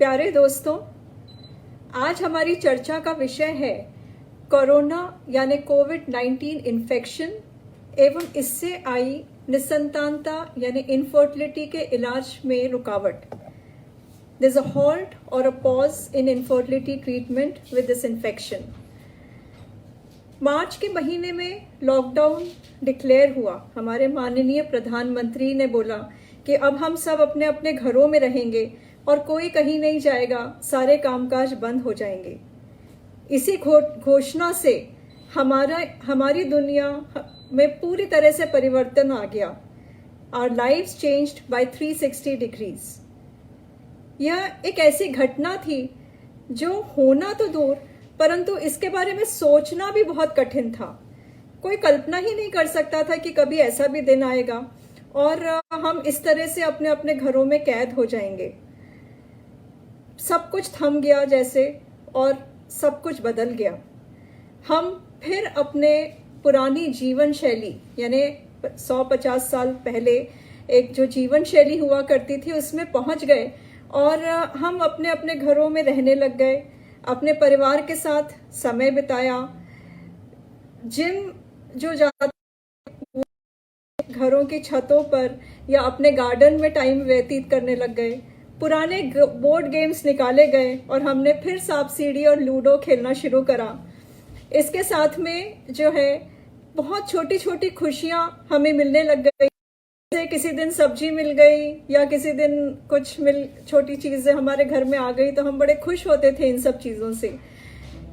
प्यारे दोस्तों, आज हमारी चर्चा का विषय है कोरोना यानी कोविड-19 इन्फेक्शन एवं इससे आई निसंतानता यानी इनफर्टिलिटी के इलाज में रुकावट। There's a halt or a pause in infertility treatment with this infection. मार्च के महीने में लॉकडाउन डिक्लेयर हुआ। हमारे माननीय प्रधानमंत्री ने बोला कि अब हम सब अपने अपने घरों में रहेंगे और कोई कहीं नहीं जाएगा, सारे कामकाज बंद हो जाएंगे। इसी घोषणा से हमारी दुनिया में पूरी तरह से परिवर्तन आ गया। Our lives changed by 360 degrees. यह एक ऐसी घटना थी जो होना तो दूर, परंतु इसके बारे में सोचना भी बहुत कठिन था। कोई कल्पना ही नहीं कर सकता था कि कभी ऐसा भी दिन आएगा और हम इस तरह से अपने अपने घरों में कैद हो जाएंगे। सब कुछ थम गया जैसे और सब कुछ बदल गया। हम फिर अपने पुरानी जीवन शैली यानी 150 साल पहले एक जो जीवन शैली हुआ करती थी उसमें पहुंच गए और हम अपने अपने घरों में रहने लग गए, अपने परिवार के साथ समय बिताया। जिम जो जाते घरों की छतों पर या अपने गार्डन में टाइम व्यतीत करने लग गए। पुराने बोर्ड गेम्स निकाले गए और हमने फिर सांप सीढ़ी और लूडो खेलना शुरू करा। इसके साथ में जो है बहुत छोटी छोटी खुशियां हमें मिलने लग गई। जैसे किसी दिन सब्जी मिल गई या किसी दिन कुछ छोटी चीजें हमारे घर में आ गई तो हम बड़े खुश होते थे इन सब चीजों से।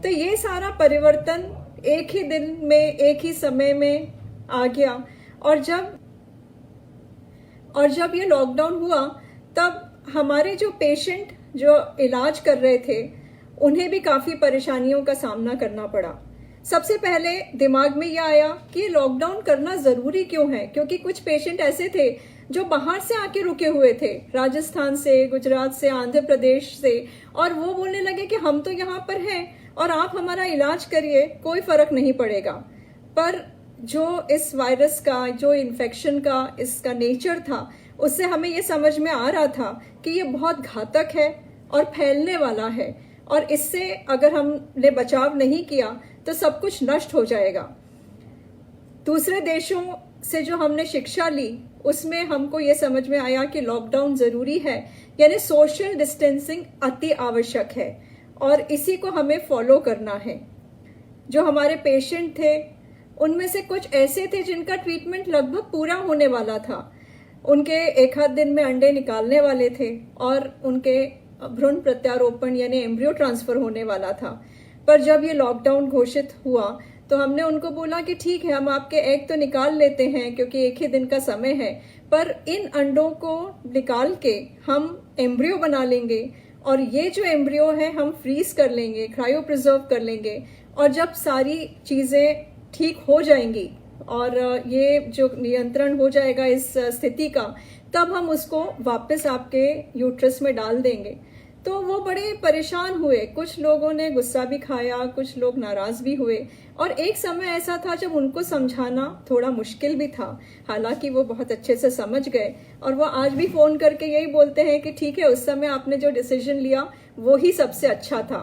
तो ये सारा परिवर्तन एक ही दिन में एक ही समय में आ गया और जब ये लॉकडाउन हुआ तब हमारे जो पेशेंट जो इलाज कर रहे थे उन्हें भी काफी परेशानियों का सामना करना पड़ा। सबसे पहले दिमाग में यह आया कि लॉकडाउन करना जरूरी क्यों है, क्योंकि कुछ पेशेंट ऐसे थे जो बाहर से आके रुके हुए थे, राजस्थान से, गुजरात से, आंध्र प्रदेश से, और वो बोलने लगे कि हम तो यहाँ पर हैं और आप हमारा इलाज करिए, कोई फर्क नहीं पड़ेगा। पर जो इस वायरस का, जो इन्फेक्शन का इसका नेचर था, उससे हमें ये समझ में आ रहा था कि ये बहुत घातक है और फैलने वाला है और इससे अगर हमने बचाव नहीं किया तो सब कुछ नष्ट हो जाएगा। दूसरे देशों से जो हमने शिक्षा ली उसमें हमको ये समझ में आया कि लॉकडाउन जरूरी है, यानी सोशल डिस्टेंसिंग अति आवश्यक है और इसी को हमें फॉलो करना है। जो हमारे पेशेंट थे उनमें से कुछ ऐसे थे जिनका ट्रीटमेंट लगभग पूरा होने वाला था। उनके एक आध दिन में अंडे निकालने वाले थे और उनके भ्रूण प्रत्यारोपण यानी एम्ब्रियो ट्रांसफर होने वाला था। पर जब ये लॉकडाउन घोषित हुआ तो हमने उनको बोला कि ठीक है, हम आपके एग तो निकाल लेते हैं क्योंकि एक ही दिन का समय है, पर इन अंडों को निकाल के हम एम्ब्रियो बना लेंगे और ये जो एम्ब्रियो है हम फ्रीज कर लेंगे, क्रायो प्रिजर्व कर लेंगे और जब सारी चीजें ठीक हो जाएंगी और ये जो नियंत्रण हो जाएगा इस स्थिति का, तब हम उसको वापस आपके यूट्रस में डाल देंगे। तो वो बड़े परेशान हुए, कुछ लोगों ने गुस्सा भी खाया, कुछ लोग नाराज भी हुए और एक समय ऐसा था जब उनको समझाना थोड़ा मुश्किल भी था। हालांकि वो बहुत अच्छे से समझ गए और वो आज भी फोन करके यही बोलते हैं कि ठीक है, उस समय आपने जो डिसीजन लिया वो ही सबसे अच्छा था।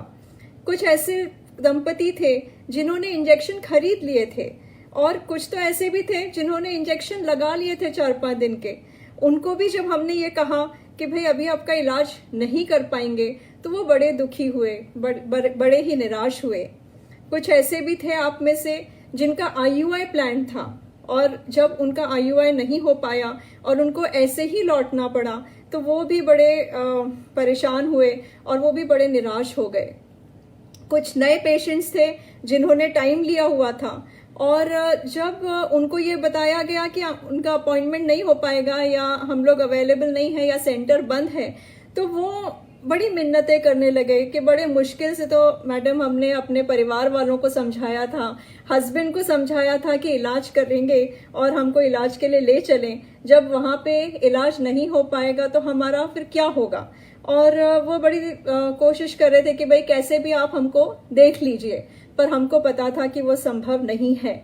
कुछ ऐसे दंपति थे जिन्होंने इंजेक्शन खरीद लिए थे और कुछ तो ऐसे भी थे जिन्होंने इंजेक्शन लगा लिए थे 4-5 दिन के। उनको भी जब हमने ये कहा कि भाई अभी आपका इलाज नहीं कर पाएंगे तो वो बड़े दुखी हुए, बड़े ही निराश हुए। कुछ ऐसे भी थे आप में से जिनका IUI प्लान था और जब उनका IUI नहीं हो पाया और उनको ऐसे ही लौटना पड़ा तो वो भी बड़े परेशान हुए और वो भी बड़े निराश हो गए। कुछ नए पेशेंट्स थे जिन्होंने टाइम लिया हुआ था और जब उनको ये बताया गया कि उनका अपॉइंटमेंट नहीं हो पाएगा या हम लोग अवेलेबल नहीं है या सेंटर बंद है, तो वो बड़ी मिन्नतें करने लगे कि बड़े मुश्किल से तो मैडम हमने अपने परिवार वालों को समझाया था, हस्बैंड को समझाया था कि इलाज करेंगे और हमको इलाज के लिए ले चलें, जब वहाँ पे इलाज नहीं हो पाएगा तो हमारा फिर क्या होगा। और वो बड़ी कोशिश कर रहे थे कि भाई कैसे भी आप हमको देख लीजिए, पर हमको पता था कि वो संभव नहीं है।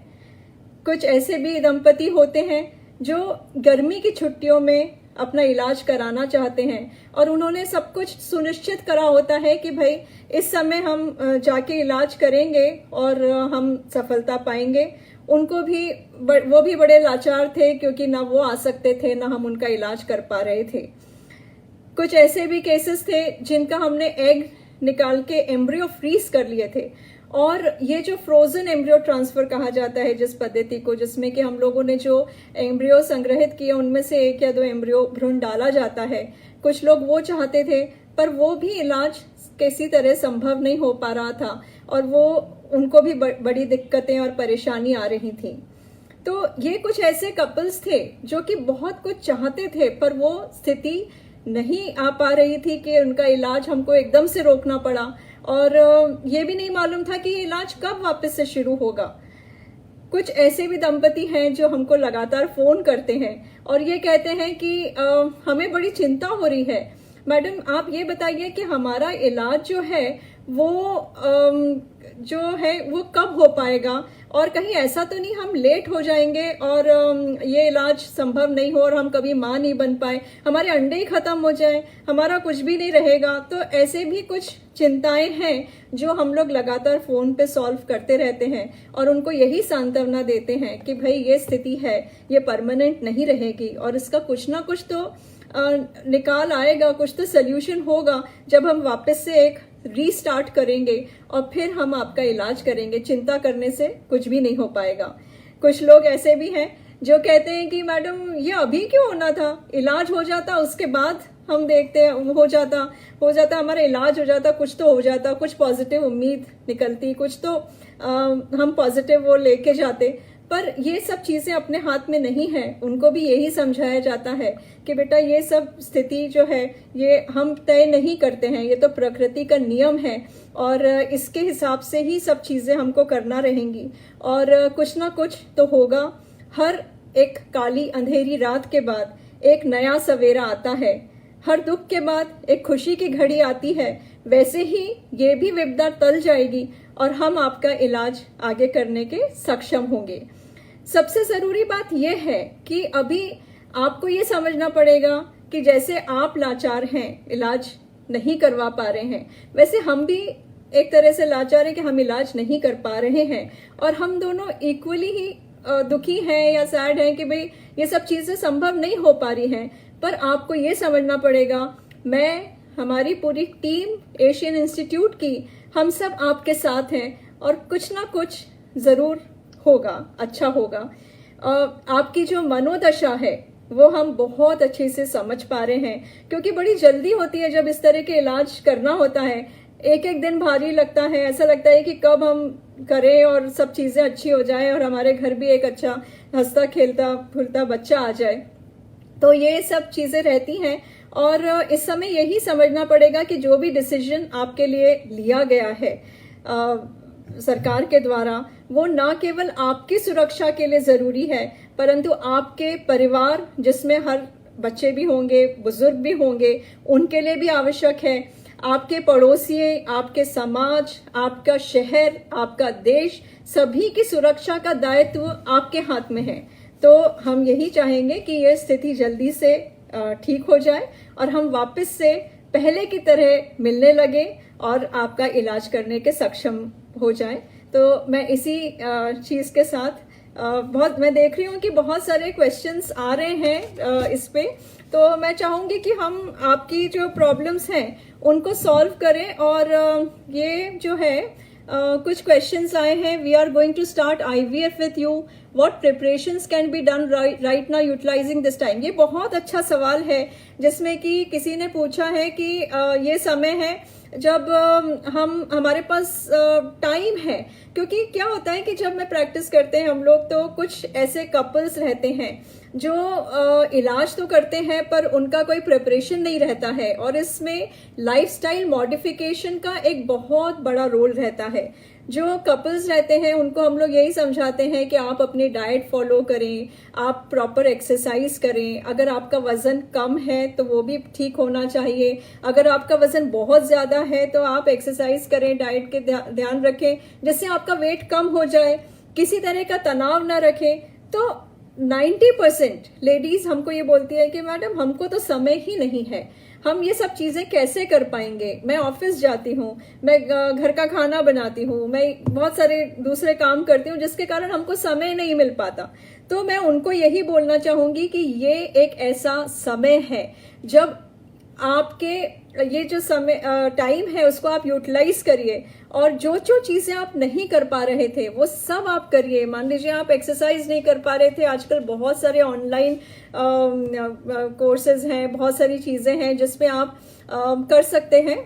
कुछ ऐसे भी दंपति होते हैं जो गर्मी की छुट्टियों में अपना इलाज कराना चाहते हैं और उन्होंने सब कुछ सुनिश्चित करा होता है कि भाई इस समय हम जाके इलाज करेंगे और हम सफलता पाएंगे। उनको भी वो भी बड़े लाचार थे क्योंकि ना वो आ सकते थे ना हम उनका इलाज कर पा रहे थे। कुछ ऐसे भी केसेस थे जिनका हमने एग निकाल के एम्ब्रियो फ्रीज कर लिए थे। और ये जो फ्रोजन एम्ब्रियो ट्रांसफर कहा जाता है जिस पद्धति को, जिसमें कि हम लोगों ने जो एम्ब्रियो संग्रहित किए उनमें से 1 या 2 एम्ब्रियो भ्रूण डाला जाता है, कुछ लोग वो चाहते थे पर वो भी इलाज किसी तरह संभव नहीं हो पा रहा था और वो उनको भी बड़ी दिक्कतें और परेशानी आ रही थी। तो ये कुछ ऐसे कपल्स थे जो कि बहुत कुछ चाहते थे पर वो स्थिति नहीं आ पा रही थी कि उनका इलाज हमको एकदम से रोकना पड़ा और ये भी नहीं मालूम था कि ये इलाज कब वापस से शुरू होगा। कुछ ऐसे भी दंपति हैं जो हमको लगातार फोन करते हैं और ये कहते हैं कि हमें बड़ी चिंता हो रही है, मैडम आप ये बताइए कि हमारा इलाज जो है वो कब हो पाएगा और कहीं ऐसा तो नहीं हम लेट हो जाएंगे और ये इलाज संभव नहीं हो और हम कभी मां नहीं बन पाए, हमारे अंडे ही खत्म हो जाए, हमारा कुछ भी नहीं रहेगा। तो ऐसे भी कुछ चिंताएं हैं जो हम लोग लगातार फोन पे सॉल्व करते रहते हैं और उनको यही सांत्वना देते हैं कि भाई ये स्थिति है, ये परमानेंट नहीं रहेगी और इसका कुछ ना कुछ तो निकाल आएगा, कुछ तो सोल्यूशन होगा जब हम वापस से एक रीस्टार्ट करेंगे और फिर हम आपका इलाज करेंगे। चिंता करने से कुछ भी नहीं हो पाएगा। कुछ लोग ऐसे भी हैं जो कहते हैं कि मैडम ये अभी क्यों होना था, इलाज हो जाता उसके बाद हम देखते हैं, हो जाता हमारा इलाज हो जाता, कुछ तो हो जाता, कुछ पॉजिटिव उम्मीद निकलती, कुछ तो हम पॉजिटिव वो लेके जाते। पर ये सब चीजें अपने हाथ में नहीं है। उनको भी यही समझाया जाता है कि बेटा ये सब स्थिति जो है ये हम तय नहीं करते हैं, ये तो प्रकृति का नियम है और इसके हिसाब से ही सब चीजें हमको करना रहेंगी और कुछ ना कुछ तो होगा। हर एक काली अंधेरी रात के बाद एक नया सवेरा आता है, हर दुख के बाद एक खुशी की घड़ी आती है। वैसे ही ये भी विपदा टल जाएगी और हम आपका इलाज आगे करने के सक्षम होंगे। सबसे जरूरी बात यह है कि अभी आपको ये समझना पड़ेगा कि जैसे आप लाचार हैं, इलाज नहीं करवा पा रहे हैं, वैसे हम भी एक तरह से लाचार है कि हम इलाज नहीं कर पा रहे हैं और हम दोनों इक्वली ही दुखी हैं या सैड हैं कि भाई ये सब चीजें संभव नहीं हो पा रही हैं। पर आपको ये समझना पड़ेगा, मैं, हमारी पूरी टीम एशियन इंस्टीट्यूट की, हम सब आपके साथ हैं और कुछ ना कुछ जरूर होगा, अच्छा होगा। आपकी जो मनोदशा है वो हम बहुत अच्छे से समझ पा रहे हैं क्योंकि बड़ी जल्दी होती है जब इस तरह के इलाज करना होता है। एक एक दिन भारी लगता है, ऐसा लगता है कि कब हम करें और सब चीजें अच्छी हो जाए और हमारे घर भी एक अच्छा हंसता खेलता फूलता बच्चा आ जाए। तो ये सब चीजें रहती हैं और इस समय यही समझना पड़ेगा कि जो भी डिसीजन आपके लिए लिया गया है सरकार के द्वारा, वो ना केवल आपकी सुरक्षा के लिए जरूरी है परंतु आपके परिवार, जिसमें हर बच्चे भी होंगे, बुजुर्ग भी होंगे, उनके लिए भी आवश्यक है। आपके पड़ोसी, आपके समाज, आपका शहर, आपका देश, सभी की सुरक्षा का दायित्व आपके हाथ में है। तो हम यही चाहेंगे कि ये स्थिति जल्दी से ठीक हो जाए और हम वापस से पहले की तरह मिलने लगे और आपका इलाज करने के सक्षम हो जाए। तो मैं इसी चीज के साथ मैं देख रही हूँ कि बहुत सारे क्वेश्चंस आ रहे हैं इस पे, तो मैं चाहूंगी कि हम आपकी जो प्रॉब्लम्स हैं उनको सॉल्व करें। और ये जो है कुछ क्वेश्चंस आए हैं, we are going to start IVF with you, what preparations can be done right now utilising this time. ये बहुत अच्छा सवाल है जिसमें कि किसी ने पूछा है कि ये समय है जब हमारे पास टाइम है, क्योंकि क्या होता है कि जब मैं प्रैक्टिस करते हैं हम लोग तो कुछ ऐसे कपल्स रहते हैं जो इलाज तो करते हैं पर उनका कोई प्रिपरेशन नहीं रहता है और इसमें लाइफस्टाइल मॉडिफिकेशन का एक बहुत बड़ा रोल रहता है। जो कपल्स रहते हैं उनको हम लोग यही समझाते हैं कि आप अपनी डाइट फॉलो करें, आप प्रॉपर एक्सरसाइज करें, अगर आपका वजन कम है तो वो भी ठीक होना चाहिए, अगर आपका वजन बहुत ज्यादा है तो आप एक्सरसाइज करें, डाइट के ध्यान रखें जिससे आपका वेट कम हो जाए, किसी तरह का तनाव ना रखें। तो 90% लेडीज हमको ये बोलती है कि मैडम हमको तो समय ही नहीं है, हम ये सब चीजें कैसे कर पाएंगे। मैं ऑफिस जाती हूँ, मैं घर का खाना बनाती हूँ, मैं बहुत सारे दूसरे काम करती हूँ, जिसके कारण हमको समय नहीं मिल पाता। तो मैं उनको यही बोलना चाहूंगी कि ये एक ऐसा समय है जब आपके ये जो समय टाइम है उसको आप यूटिलाइज करिए, और जो जो चीजें आप नहीं कर पा रहे थे वो सब आप करिए। मान लीजिए आप एक्सरसाइज नहीं कर पा रहे थे, आजकल बहुत सारे ऑनलाइन कोर्सेज हैं, बहुत सारी चीजें हैं जिसमें आप कर सकते हैं,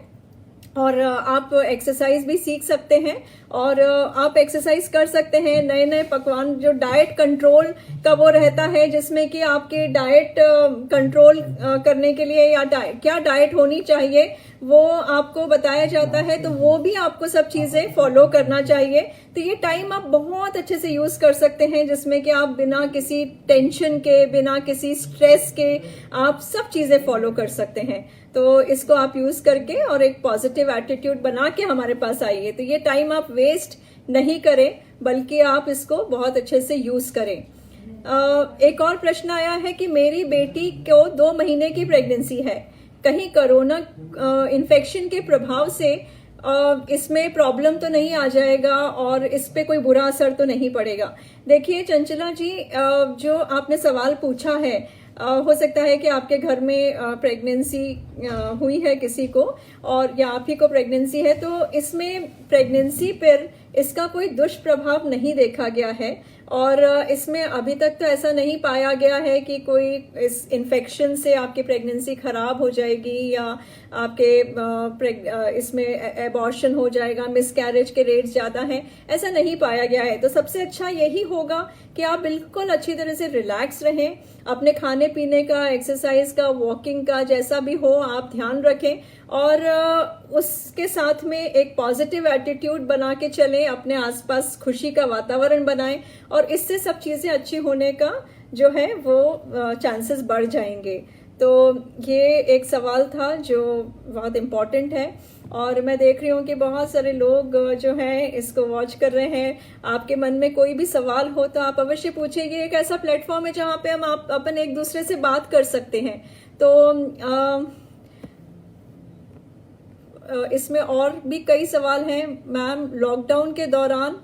और आप एक्सरसाइज भी सीख सकते हैं, और आप एक्सरसाइज कर सकते हैं। नए नए पकवान, जो डाइट कंट्रोल का वो रहता है जिसमें कि आपके डाइट कंट्रोल करने के लिए या क्या डाइट होनी चाहिए वो आपको बताया जाता है, तो वो भी आपको सब चीजें फॉलो करना चाहिए। तो ये टाइम आप बहुत अच्छे से यूज कर सकते हैं, जिसमें कि आप बिना किसी टेंशन के, बिना किसी स्ट्रेस के आप सब चीजें फॉलो कर सकते हैं। तो इसको आप यूज करके और एक पॉजिटिव एटीट्यूड बना के हमारे पास आइए। तो ये टाइम आप वेस्ट नहीं करें, बल्कि आप इसको बहुत अच्छे से यूज करें। एक और प्रश्न आया है कि मेरी बेटी को 2 महीने की प्रेगनेंसी है, कहीं कोरोना इन्फेक्शन के प्रभाव से इसमें प्रॉब्लम तो नहीं आ जाएगा और इस पे कोई बुरा असर तो नहीं पड़ेगा। देखिए चंचला जी, जो आपने सवाल पूछा है, हो सकता है कि आपके घर में प्रेगनेंसी हुई है किसी को, और या आप ही को प्रेगनेंसी है, तो इसमें प्रेगनेंसी पर इसका कोई दुष्प्रभाव नहीं देखा गया है, और इसमें अभी तक तो ऐसा नहीं पाया गया है कि कोई इस इन्फेक्शन से आपकी प्रेगनेंसी खराब हो जाएगी या आपके इसमें एबॉर्शन हो जाएगा, मिसकैरेज के रेट्स ज्यादा हैं, ऐसा नहीं पाया गया है। तो सबसे अच्छा यही होगा कि आप बिल्कुल अच्छी तरह से रिलैक्स रहें, अपने खाने पीने का, एक्सरसाइज का, वॉकिंग का, जैसा भी हो आप ध्यान रखें, और उसके साथ में एक पॉजिटिव एटीट्यूड बना के चलें, अपने आसपास खुशी का वातावरण बनाएं, और इससे सब चीजें अच्छी होने का जो है वो चांसेस बढ़ जाएंगे। तो ये एक सवाल था जो बहुत इम्पोर्टेंट है, और मैं देख रही हूँ कि बहुत सारे लोग जो हैं इसको वॉच कर रहे हैं। आपके मन में कोई भी सवाल हो तो आप अवश्य पूछिए। ये एक ऐसा प्लेटफॉर्म है जहाँ पे हम अपन एक दूसरे से बात कर सकते हैं। तो इसमें और भी कई सवाल हैं। मैम, लॉकडाउन के दौरान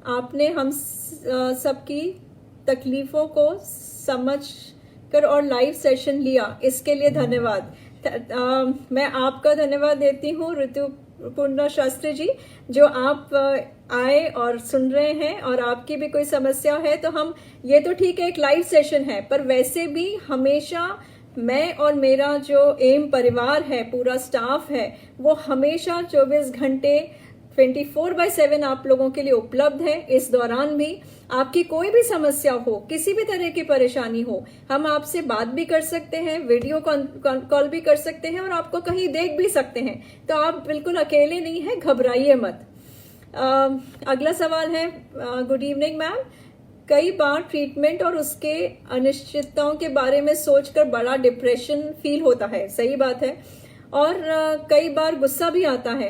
आपने हम सबकी तकलीफों को समझ कर और लाइव सेशन लिया, इसके लिए धन्यवाद। मैं आपका धन्यवाद देती हूँ ऋतुपूर्णा शास्त्री जी, जो आप आए और सुन रहे हैं, और आपकी भी कोई समस्या है तो हम, ये तो ठीक है एक लाइव सेशन है, पर वैसे भी हमेशा मैं और मेरा जो एम परिवार है, पूरा स्टाफ है, वो हमेशा 24 घंटे 24/7 आप लोगों के लिए उपलब्ध है। इस दौरान भी आपकी कोई भी समस्या हो, किसी भी तरह की परेशानी हो, हम आपसे बात भी कर सकते हैं, वीडियो कॉल भी कर सकते हैं, और आपको कहीं देख भी सकते हैं। तो आप बिल्कुल अकेले नहीं हैं, घबराइए मत। अगला सवाल है, गुड इवनिंग मैम, कई बार ट्रीटमेंट और उसके अनिश्चितताओं के बारे में सोचकर बड़ा डिप्रेशन फील होता है। सही बात है। और कई बार गुस्सा भी आता है।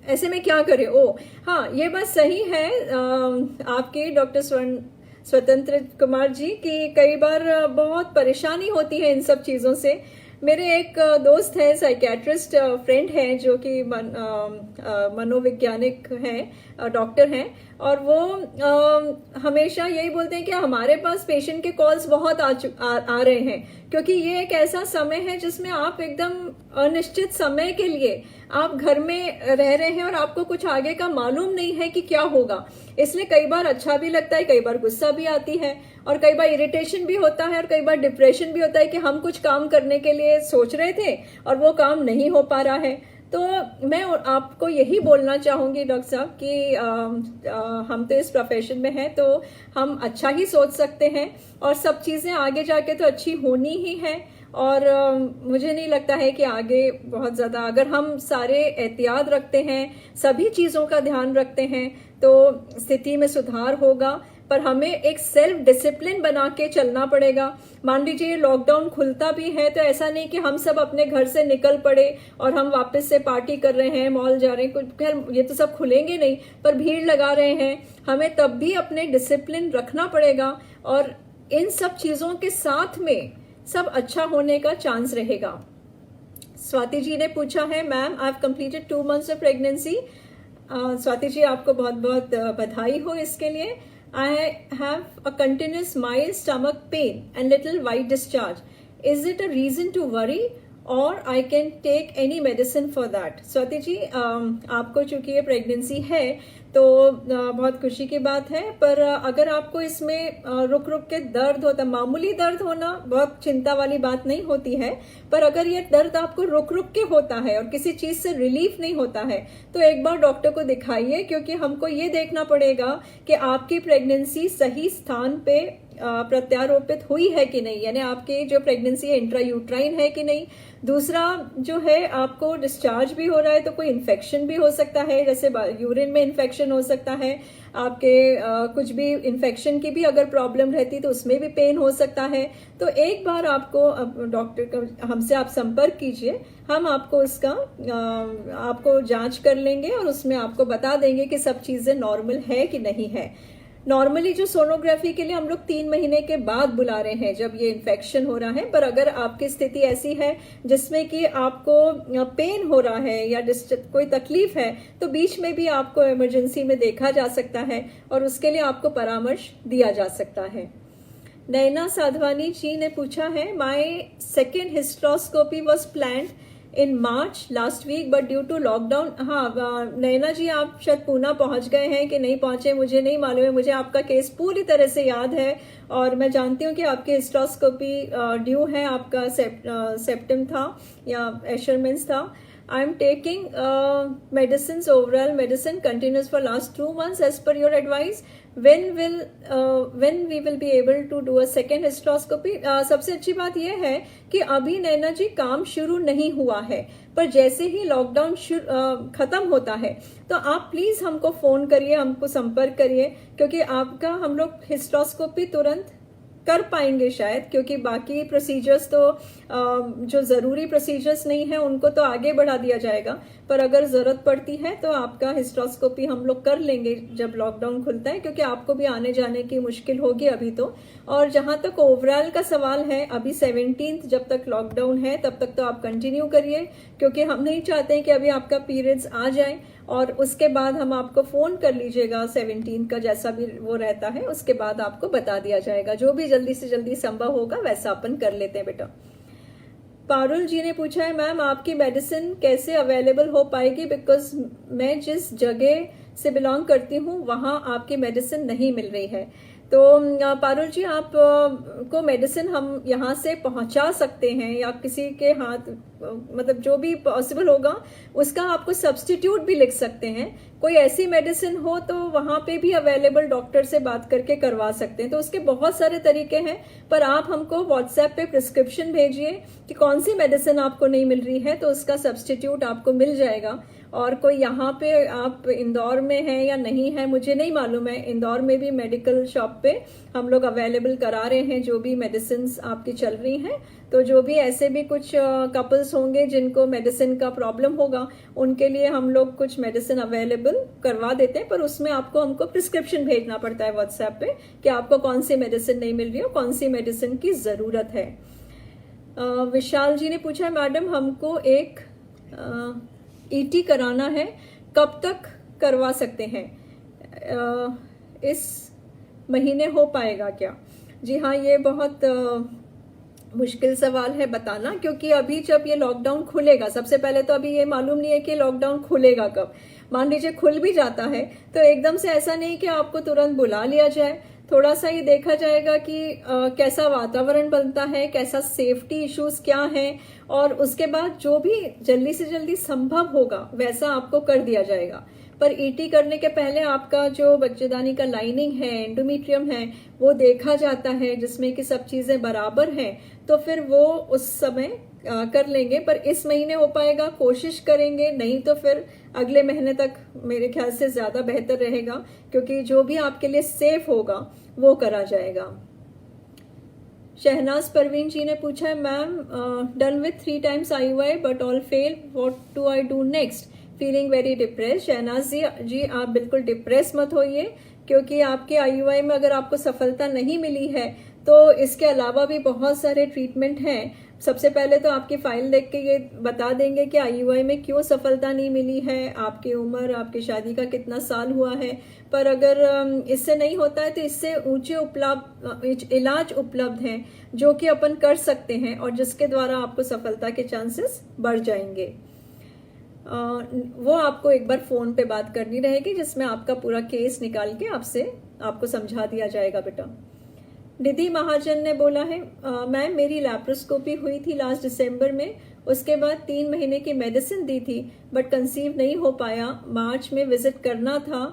ऐसे में क्या करें? हाँ, ये बात सही है आपके डॉक्टर स्वतंत्र कुमार जी की कई बार बहुत परेशानी होती है इन सब चीजों से। मेरे एक दोस्त है, साइकेट्रिस्ट फ्रेंड है, जो कि मनोवैज्ञानिक हैं, डॉक्टर हैं, और वो हमेशा यही बोलते हैं कि हमारे पास पेशेंट के कॉल्स बहुत आ रहे हैं, क्योंकि ये एक ऐसा समय है जिसमें आप एकदम अनिश्चित समय के लिए आप घर में रह रहे हैं और आपको कुछ आगे का मालूम नहीं है कि क्या होगा। इसलिए कई बार अच्छा भी लगता है, कई बार गुस्सा भी आती है, और कई बार इरिटेशन भी होता है, और कई बार डिप्रेशन भी होता है कि हम कुछ काम करने के लिए सोच रहे थे और वो काम नहीं हो पा रहा है। तो मैं आपको यही बोलना चाहूंगी डॉक्टर साहब कि हम तो इस प्रोफेशन में हैं, तो हम अच्छा ही सोच सकते हैं, और सब चीजें आगे जाके तो अच्छी होनी ही है। और मुझे नहीं लगता है कि आगे बहुत ज्यादा, अगर हम सारे एहतियात रखते हैं, सभी चीजों का ध्यान रखते हैं, तो स्थिति में सुधार होगा। पर हमें एक सेल्फ डिसिप्लिन बना के चलना पड़ेगा। मान लीजिए लॉकडाउन खुलता भी है तो ऐसा नहीं कि हम सब अपने घर से निकल पड़े और हम वापस से पार्टी कर रहे हैं, मॉल जा रहे हैं, खैर ये तो सब खुलेंगे नहीं, पर भीड़ लगा रहे हैं, हमें तब भी अपने डिसिप्लिन रखना पड़ेगा और इन सब चीजों के साथ में सब अच्छा होने का चांस रहेगा। स्वाति जी ने पूछा है, ma'am I have completed 2 months of pregnancy. Swati ji आपको बहुत बहुत बधाई हो इसके लिए। I have a continuous mild stomach pain and little white discharge, is it a reason to worry or I can take any medicine for that? Swati ji आपको चूंकि ये प्रेगनेंसी है तो बहुत खुशी की बात है, पर अगर आपको इसमें रुक रुक के दर्द होता, मामूली दर्द होना बहुत चिंता वाली बात नहीं होती है, पर अगर ये दर्द आपको रुक रुक के होता है और किसी चीज से रिलीफ नहीं होता है तो एक बार डॉक्टर को दिखाइए, क्योंकि हमको ये देखना पड़ेगा कि आपकी प्रेगनेंसी सही स्थान पे प्रत्यारोपित हुई है कि नहीं, यानी आपकी जो प्रेगनेंसी है इंट्रायूट्राइन है कि नहीं। दूसरा जो है, आपको डिस्चार्ज भी हो रहा है तो कोई इन्फेक्शन भी हो सकता है, जैसे यूरिन में इन्फेक्शन हो सकता है, आपके कुछ भी इन्फेक्शन की भी अगर प्रॉब्लम रहती तो उसमें भी पेन हो सकता है। तो एक बार आपको डॉक्टर का हमसे आप संपर्क कीजिए, हम आपको इसका आपको जांच कर लेंगे और उसमें आपको बता देंगे कि सब चीजें नॉर्मल है कि नहीं है। नॉर्मली जो सोनोग्राफी के लिए हम लोग 3 महीने के बाद बुला रहे हैं जब ये इन्फेक्शन हो रहा है, पर अगर आपकी स्थिति ऐसी है जिसमें कि आपको पेन हो रहा है या कोई तकलीफ है तो बीच में भी आपको इमरजेंसी में देखा जा सकता है और उसके लिए आपको परामर्श दिया जा सकता है। नैना साधवानी जी ने पूछा है, my second hysteroscopy was planned in March last week but due to lockdown. हाँ नैना जी, आप शायद पूना पहुंच गए हैं कि नहीं पहुंचे मुझे नहीं मालूम है, मुझे आपका केस पूरी तरह से याद है और मैं जानती हूँ कि आपकी हिस्ट्रोस्कोपी ड्यू है, आपका सेप्टम था या एशरमेंस था। I am taking medicine, overall medicine continues for last 2 months as per your advice. when we will be able to do a second hysteroscopy? सबसे अच्छी बात यह है कि अभी नैना जी काम शुरू नहीं हुआ है, पर जैसे ही लॉकडाउन खत्म होता है तो आप प्लीज हमको फोन करिए, हमको संपर्क करिए, क्योंकि आपका हम लोग हिस्टेरोस्कोपी तुरंत कर पाएंगे शायद, क्योंकि बाकी प्रोसीजर्स तो जो जरूरी प्रोसीजर्स नहीं है उनको तो आगे बढ़ा दिया जाएगा, पर अगर जरूरत पड़ती है तो आपका हिस्टेरोस्कोपी हम लोग कर लेंगे जब लॉकडाउन खुलता है, क्योंकि आपको भी आने जाने की मुश्किल होगी अभी तो। और जहां तक ओवरऑल का सवाल है, अभी 17th जब तक लॉकडाउन है तब तक तो आप कंटिन्यू करिए, क्योंकि हम नहीं चाहते हैं कि अभी आपका पीरियड्स आ जाए और उसके बाद हम आपको फोन कर लीजिएगा 17 का, जैसा भी वो रहता है उसके बाद आपको बता दिया जाएगा। जो भी जल्दी से जल्दी संभव होगा वैसा अपन कर लेते हैं बेटा। पारुल जी ने पूछा है, मैम आपकी मेडिसिन कैसे अवेलेबल हो पाएगी, बिकॉज मैं जिस जगह से बिलोंग करती हूँ वहां आपकी मेडिसिन नहीं मिल रही है। तो पारुल जी, आप को मेडिसिन हम यहाँ से पहुंचा सकते हैं या किसी के हाथ, मतलब जो भी पॉसिबल होगा उसका आपको सब्स्टिट्यूट भी लिख सकते हैं। कोई ऐसी मेडिसिन हो तो वहां पे भी अवेलेबल डॉक्टर से बात करके करवा सकते हैं। तो उसके बहुत सारे तरीके हैं, पर आप हमको व्हाट्सएप पे प्रिस्क्रिप्शन भेजिए कि कौन सी मेडिसिन आपको नहीं मिल रही है, तो उसका सब्स्टिट्यूट आपको मिल जाएगा। और कोई यहाँ पे आप इंदौर में है या नहीं है मुझे नहीं मालूम है, इंदौर में भी मेडिकल शॉप पे हम लोग अवेलेबल करा रहे हैं जो भी मेडिसिन आपकी चल रही हैं। तो जो भी ऐसे भी कुछ कपल्स होंगे जिनको मेडिसिन का प्रॉब्लम होगा उनके लिए हम लोग कुछ मेडिसिन अवेलेबल करवा देते हैं, पर उसमें आपको हमको प्रिस्क्रिप्शन भेजना पड़ता है व्हाट्सएप पे कि आपको कौन सी मेडिसिन नहीं मिल रही है, कौन सी मेडिसिन की जरूरत है। विशाल जी ने पूछा है, मैडम हमको एक ईटी कराना है, कब तक करवा सकते हैं, इस महीने हो पाएगा क्या? जी हाँ, ये बहुत मुश्किल सवाल है बताना, क्योंकि अभी जब ये लॉकडाउन खुलेगा, सबसे पहले तो अभी ये मालूम नहीं है कि लॉकडाउन खुलेगा कब। मान लीजिए खुल भी जाता है तो एकदम से ऐसा नहीं कि आपको तुरंत बुला लिया जाए, थोड़ा सा ये देखा जाएगा कि कैसा वातावरण बनता है, कैसा सेफ्टी इश्यूज क्या हैं, और उसके बाद जो भी जल्दी से जल्दी संभव होगा वैसा आपको कर दिया जाएगा। पर ईटी करने के पहले आपका जो बच्चेदानी का लाइनिंग है, एंडोमेट्रियम है, वो देखा जाता है, जिसमें कि सब चीजें बराबर हैं, तो फिर वो उस समय कर लेंगे, पर इस महीने हो पाएगा, कोशिश करेंगे, नहीं तो फिर अगले महीने तक मेरे ख्याल से ज्यादा बेहतर रहेगा, क्योंकि जो भी आपके लिए सेफ होगा वो करा जाएगा। शहनाज परवीन जी ने पूछा है, ma'am done with 3 times IUI but all fail, what do I do next, feeling very depress. Shahnaz ji आप बिल्कुल डिप्रेस मत होइए, क्योंकि आपके IUI में अगर आपको सफलता नहीं मिली है तो इसके अलावा भी बहुत सारे ट्रीटमेंट हैं। सबसे पहले तो आपकी फाइल देख के ये बता देंगे कि IUI में क्यों सफलता नहीं मिली है, आपकी उम्र, आपकी शादी का कितना साल हुआ है। पर अगर इससे नहीं होता है तो इससे ऊंचे इलाज उपलब्ध हैं जो कि अपन कर सकते हैं और जिसके द्वारा आपको सफलता के चांसेस बढ़ जाएंगे। वो आपको एक बार फोन पे बात करनी रहेगी, जिसमें आपका पूरा केस निकाल के आपको समझा दिया जाएगा बेटा। निधि महाजन ने बोला है, मैम मेरी लैप्रोस्कोपी हुई थी लास्ट दिसंबर में, उसके बाद 3 महीने की मेडिसिन दी थी बट कंसीव नहीं हो पाया। मार्च में विजिट करना था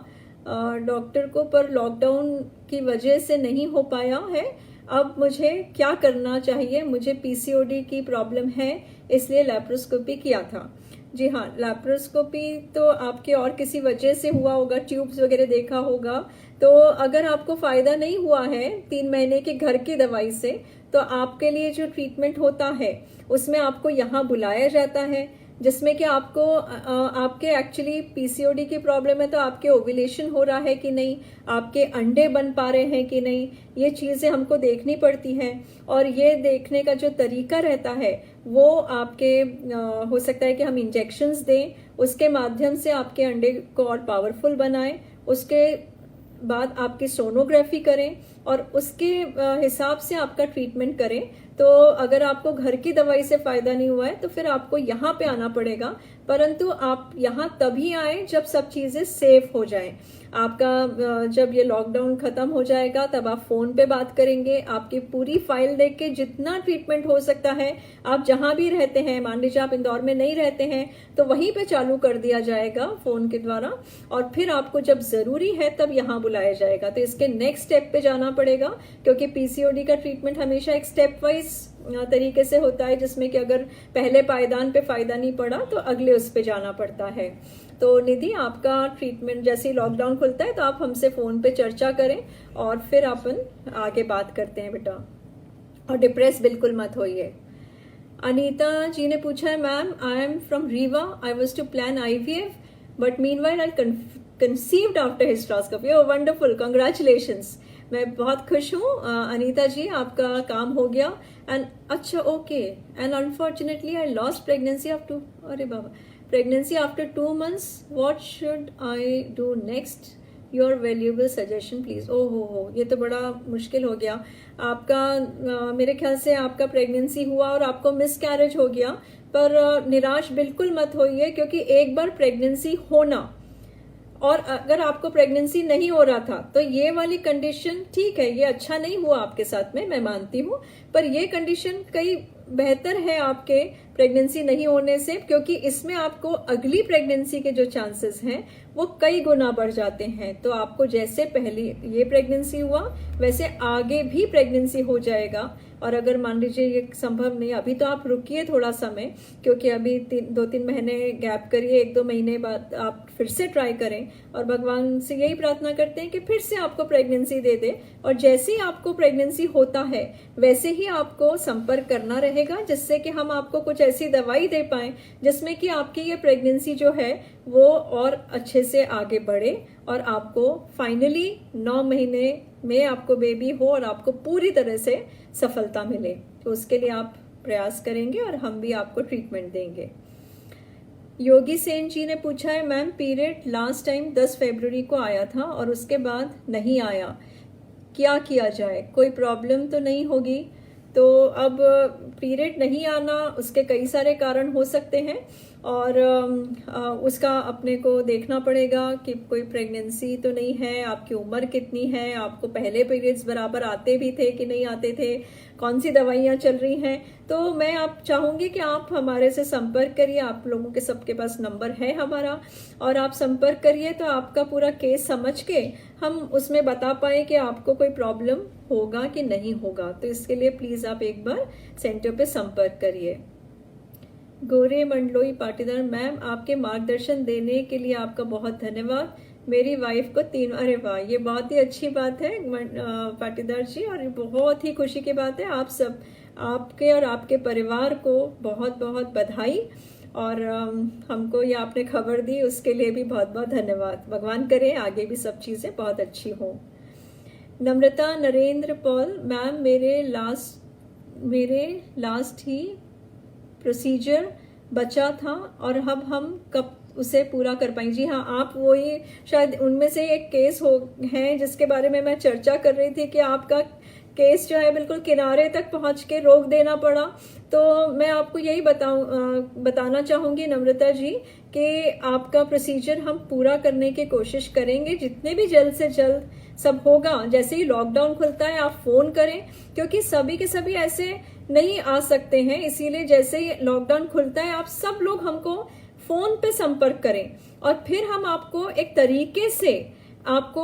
डॉक्टर को, पर लॉकडाउन की वजह से नहीं हो पाया है। अब मुझे क्या करना चाहिए? मुझे PCOD की प्रॉब्लम है, इसलिए लैप्रोस्कोपी किया था। जी हाँ, लैप्रोस्कोपी तो आपके और किसी वजह से हुआ होगा, ट्यूब्स वगैरह देखा होगा। तो अगर आपको फायदा नहीं हुआ है 3 महीने की घर की दवाई से, तो आपके लिए जो ट्रीटमेंट होता है उसमें आपको यहाँ बुलाया जाता है, जिसमें कि आपके एक्चुअली PCOD की प्रॉब्लम है तो आपके ओव्यूलेशन हो रहा है कि नहीं, आपके अंडे बन पा रहे हैं कि नहीं, ये चीजें हमको देखनी पड़ती हैं। और ये देखने का जो तरीका रहता है वो आपके हो सकता है कि हम इंजेक्शंस दें, उसके माध्यम से आपके अंडे को और पावरफुल बनाएं, उसके बाद आपकी सोनोग्राफी करें और उसके हिसाब से आपका ट्रीटमेंट करें। तो अगर आपको घर की दवाई से फायदा नहीं हुआ है तो फिर आपको यहाँ पे आना पड़ेगा, परंतु आप यहाँ तभी आए जब सब चीजें सेफ हो जाएं। आपका जब ये लॉकडाउन खत्म हो जाएगा तब आप फोन पे बात करेंगे, आपकी पूरी फाइल देख के जितना ट्रीटमेंट हो सकता है, आप जहां भी रहते हैं, मान लीजिए आप इंदौर में नहीं रहते हैं तो वहीं पे चालू कर दिया जाएगा फोन के द्वारा, और फिर आपको जब जरूरी है तब यहाँ बुलाया जाएगा। तो इसके नेक्स्ट स्टेप पे जाना पड़ेगा, क्योंकि PCOD का ट्रीटमेंट हमेशा एक स्टेप वाइज तरीके से होता है, जिसमें कि अगर पहले पायदान पे फायदा नहीं पड़ा तो अगले उस पे जाना पड़ता है। तो निधि, आपका ट्रीटमेंट जैसे ही लॉकडाउन खुलता है तो आप हमसे फोन पे चर्चा करें और फिर अपन आगे बात करते हैं बेटा, और डिप्रेस बिल्कुल मत होइए। अनीता जी ने पूछा है, ma'am I am from Rewa, I was to plan IVF but meanwhile I conceived after hysteroscopy. Oh wonderful, congratulations. मैं बहुत खुश हूँ अनीता जी, आपका काम हो गया। एंड अच्छा, okay, and unfortunately I lost pregnancy after, अरे बाबा, pregnancy after 2 months, what should I do next, your valuable suggestion please. ओ हो, ये तो बड़ा मुश्किल हो गया आपका। मेरे ख्याल से आपका प्रेगनेंसी हुआ और आपको मिसकैरेज हो गया, पर निराश बिल्कुल मत होइए, क्योंकि एक बार प्रेगनेंसी होना और अगर आपको प्रेगनेंसी नहीं हो रहा था तो ये वाली कंडीशन ठीक है, ये अच्छा नहीं हुआ आपके साथ में, मैं मानती हूँ, पर ये कंडीशन कई बेहतर है आपके प्रेगनेंसी नहीं होने से, क्योंकि इसमें आपको अगली प्रेगनेंसी के जो चांसेस हैं वो कई गुना बढ़ जाते हैं। तो आपको जैसे पहले ये प्रेगनेंसी हुआ वैसे आगे भी प्रेगनेंसी हो जाएगा। और अगर मान लीजिए ये संभव नहीं, अभी तो आप रुकिए थोड़ा समय, क्योंकि अभी 2-3 महीने गैप करिए, 1-2 महीने बाद आप फिर से ट्राई करें और भगवान से यही प्रार्थना करते हैं कि फिर से आपको प्रेगनेंसी दे दे। और जैसे ही आपको प्रेगनेंसी होता है वैसे ही आपको संपर्क करना रहेगा, जिससे कि हम आपको कुछ ऐसी दवाई दे पाएं जिसमें कि आपकी ये प्रेगनेंसी जो है वो और अच्छे से आगे बढ़े और आपको फाइनली 9 महीने में आपको बेबी हो और आपको पूरी तरह से सफलता मिले। तो उसके लिए आप प्रयास करेंगे और हम भी आपको ट्रीटमेंट देंगे। योगी सेन जी ने पूछा है, मैम पीरियड लास्ट टाइम 10 फरवरी को आया था और उसके बाद नहीं आया, क्या किया जाए? कोई प्रॉब्लम तो नहीं होगी? तो अब पीरियड नहीं आना, उसके कई सारे कारण हो सकते हैं और उसका अपने को देखना पड़ेगा कि कोई प्रेगनेंसी तो नहीं है, आपकी उम्र कितनी है, आपको पहले पीरियड्स बराबर आते भी थे कि नहीं आते थे, कौन सी दवाइयाँ चल रही हैं। तो मैं आप चाहूँगी कि आप हमारे से संपर्क करिए, आप लोगों के सबके पास नंबर है हमारा, और आप संपर्क करिए तो आपका पूरा केस समझ के हम उसमें बता पाए कि आपको कोई प्रॉब्लम होगा कि नहीं होगा। तो इसके लिए प्लीज़ आप एक बार सेंटर पे संपर्क करिए। गोरे मंडलोई पाटीदार, मैम आपके मार्गदर्शन देने के लिए आपका बहुत धन्यवाद। मेरी वाइफ को 3, अरे वाह, ये बहुत ही अच्छी बात है पाटीदार जी, और बहुत ही खुशी की बात है। आप सब, आपके और आपके परिवार को बहुत बहुत बधाई, और हमको ये आपने खबर दी उसके लिए भी बहुत बहुत धन्यवाद। भगवान करे आगे भी सब चीज़ें बहुत अच्छी हों। नम्रता नरेंद्र पॉल, मैम मेरे लास्ट ही प्रोसीजर बचा था और अब हम कब उसे पूरा कर पाएंगे। जी हाँ, आप वही शायद उनमें से एक केस है जिसके बारे में मैं चर्चा कर रही थी कि आपका केस जो है बिल्कुल किनारे तक पहुंच के रोक देना पड़ा। तो मैं आपको यही बताना चाहूंगी नम्रता जी कि आपका प्रोसीजर हम पूरा करने की कोशिश करेंगे जितने भी जल्द से जल्द सब होगा। जैसे ही लॉकडाउन खुलता है आप फोन करें, क्योंकि सभी के सभी ऐसे नहीं आ सकते हैं, इसीलिए जैसे ही लॉकडाउन खुलता है आप सब लोग हमको फोन पे संपर्क करें और फिर हम आपको एक तरीके से आपको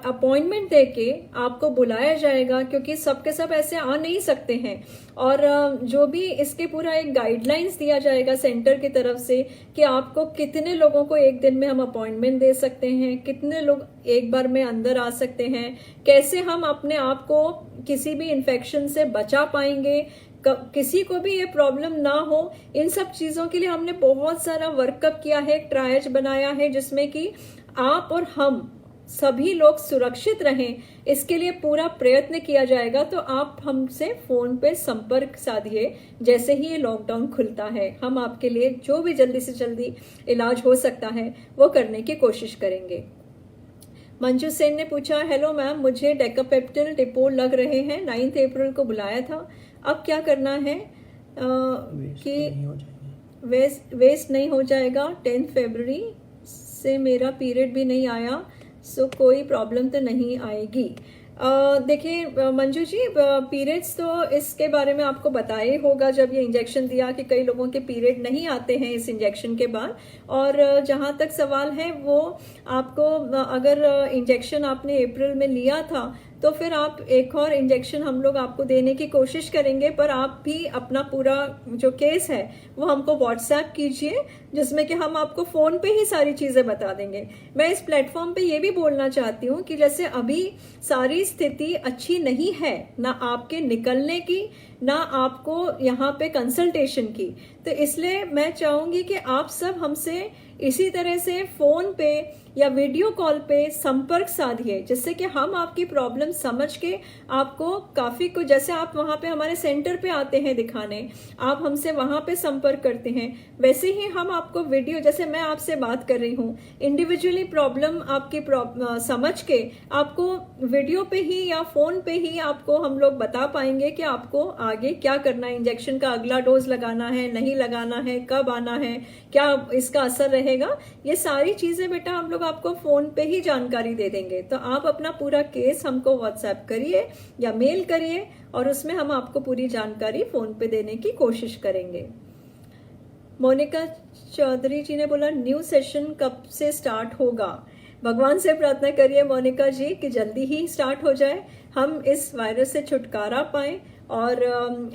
अपॉइंटमेंट देके आपको बुलाया जाएगा, क्योंकि सबके सब ऐसे आ नहीं सकते हैं। और जो भी इसके पूरा एक गाइडलाइंस दिया जाएगा सेंटर की तरफ से कि आपको कितने लोगों को एक दिन में हम अपॉइंटमेंट दे सकते हैं, कितने लोग एक बार में अंदर आ सकते हैं, कैसे हम अपने आप को किसी भी इन्फेक्शन से बचा पाएंगे, किसी को भी ये प्रॉब्लम ना हो। इन सब चीजों के लिए हमने बहुत सारा वर्कअप किया है, ट्रायज बनाया है, जिसमें कि आप और हम सभी लोग सुरक्षित रहें, इसके लिए पूरा प्रयत्न किया जाएगा। तो आप हमसे फोन पे संपर्क साधिए जैसे ही ये लॉकडाउन खुलता है। हम आपके लिए जो भी जल्दी से जल्दी इलाज हो सकता है वो करने की कोशिश करेंगे। मंजू सेन ने पूछा, हेलो मैम, मुझे डेकापेप्टिल डिपोल लग रहे हैं, 9 अप्रैल को बुलाया था, अब क्या करना है कि वेस्ट नहीं हो जाएगा। 10 फरवरी से मेरा पीरियड भी नहीं आया, सो कोई प्रॉब्लम तो नहीं आएगी। देखिए मंजू जी, पीरियड्स तो इसके बारे में आपको बताया ही होगा जब ये इंजेक्शन दिया कि कई लोगों के पीरियड नहीं आते हैं इस इंजेक्शन के बाद। और जहां तक सवाल है वो आपको, अगर इंजेक्शन आपने अप्रैल में लिया था तो फिर आप एक और इंजेक्शन हम लोग आपको देने की कोशिश करेंगे, पर आप भी अपना पूरा जो केस है वो हमको व्हाट्सएप कीजिए, जिसमें कि हम आपको फोन पे ही सारी चीजें बता देंगे। मैं इस प्लेटफॉर्म पे ये भी बोलना चाहती हूँ कि जैसे अभी सारी स्थिति अच्छी नहीं है, ना आपके निकलने की ना आपको यहाँ पे कंसल्टेशन की, तो इसलिए मैं चाहूंगी कि आप सब हमसे इसी तरह से फोन पे या वीडियो कॉल पे संपर्क साधिए, जिससे कि हम आपकी प्रॉब्लम समझ के आपको काफी कुछ, जैसे आप वहां पे हमारे सेंटर पे आते हैं दिखाने, आप हमसे वहां पे संपर्क करते हैं, वैसे ही हम आपको वीडियो, जैसे मैं आपसे बात कर रही हूँ, इंडिविजुअली प्रॉब्लम आपकी समझ के आपको वीडियो पे ही या फोन पे ही आपको हम लोग बता पाएंगे कि आपको आगे क्या करना है, इंजेक्शन का अगला डोज लगाना है नहीं लगाना है, कब आना है, क्या इसका असर रहेगा, ये सारी चीजें बेटा हम लोग आपको फोन पे ही जानकारी दे देंगे। तो आप अपना पूरा केस हमको व्हाट्सएप करिए या मेल करिए और उसमें हम आपको पूरी जानकारी फोन पे देने की कोशिश करेंगे। मोनिका चौधरी जी ने बोला, न्यू सेशन कब से स्टार्ट होगा? भगवान से प्रार्थना करिए मोनिका जी कि जल्दी ही स्टार्ट हो जाए, हम इस वायरस से छुटकारा पाएं और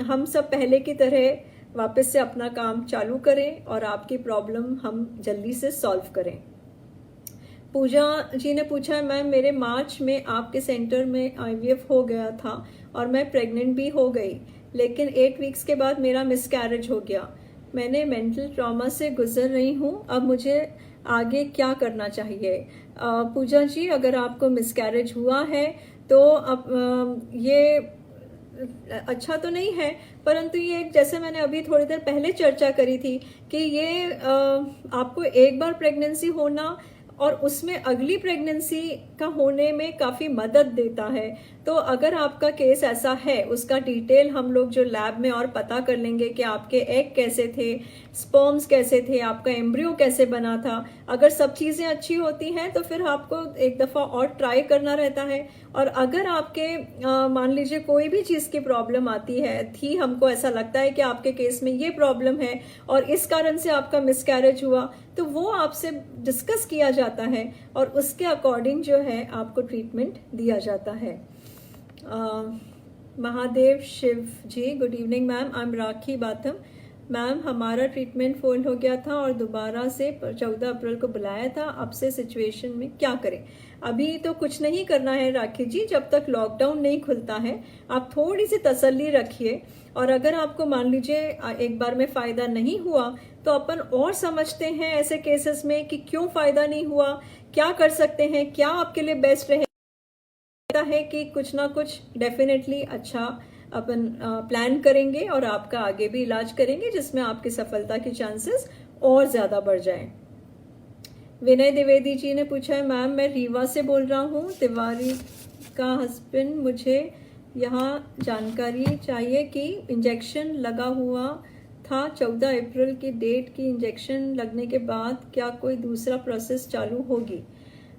हम सब पहले की तरह वापस से अपना काम चालू करें और आपकी प्रॉब्लम हम जल्दी से सॉल्व करें। पूजा जी ने पूछा, मैम मेरे मार्च में आपके सेंटर में आईवीएफ हो गया था और मैं प्रेग्नेंट भी हो गई, लेकिन 8 वीक्स के बाद मेरा मिसकैरेज हो गया। मैंने मेंटल ट्रॉमा से गुजर रही हूँ, अब मुझे आगे क्या करना चाहिए? पूजा जी, अगर आपको मिसकैरेज हुआ है तो अब ये अच्छा तो नहीं है, परंतु ये जैसे मैंने अभी थोड़ी देर पहले चर्चा करी थी कि ये आपको एक बार प्रेगनेंसी होना और उसमें अगली प्रेगनेंसी का होने में काफी मदद देता है। तो अगर आपका केस ऐसा है, उसका डिटेल हम लोग जो लैब में और पता कर लेंगे कि आपके एग कैसे थे, स्पर्म्स कैसे थे, आपका एम्ब्रियो कैसे बना था। अगर सब चीजें अच्छी होती हैं तो फिर आपको एक दफा और ट्राई करना रहता है। और अगर आपके मान लीजिए कोई भी चीज की प्रॉब्लम आती है थी, हमको ऐसा लगता है कि आपके केस में ये प्रॉब्लम है और इस कारण से आपका मिसकैरेज हुआ, तो वो आपसे डिस्कस किया जाता है और उसके अकॉर्डिंग जो है आपको ट्रीटमेंट दिया जाता है। Mahadev Shiv ji, good evening ma'am, I am Rakhi Batham, ma'am हमारा ट्रीटमेंट फेल हो गया था और दोबारा से 14 अप्रैल को बुलाया था, अब से सिचुएशन में क्या करें? अभी तो कुछ नहीं करना है राखी जी, जब तक लॉकडाउन नहीं खुलता है आप थोड़ी सी तसल्ली रखिए। और अगर आपको मान लीजिए एक बार में फायदा नहीं हुआ तो अपन और समझते हैं ऐसे केसेस में कि क्यों फायदा नहीं हुआ, क्या कर सकते हैं, क्या आपके लिए बेस्ट रहेगा है कि कुछ ना कुछ डेफिनेटली अच्छा अपन प्लान करेंगे और आपका आगे भी इलाज करेंगे जिसमें आपकी सफलता की चांसेस और ज्यादा बढ़ जाएं। विनय द्विवेदी जी ने पूछा है मैम मैं रीवा से बोल रहा हूँ, तिवारी का हस्बैंड, मुझे यहाँ जानकारी चाहिए कि इंजेक्शन लगा हुआ था 14 अप्रैल की डेट की, इंजेक्शन लगने के बाद क्या कोई दूसरा प्रोसेस चालू होगी?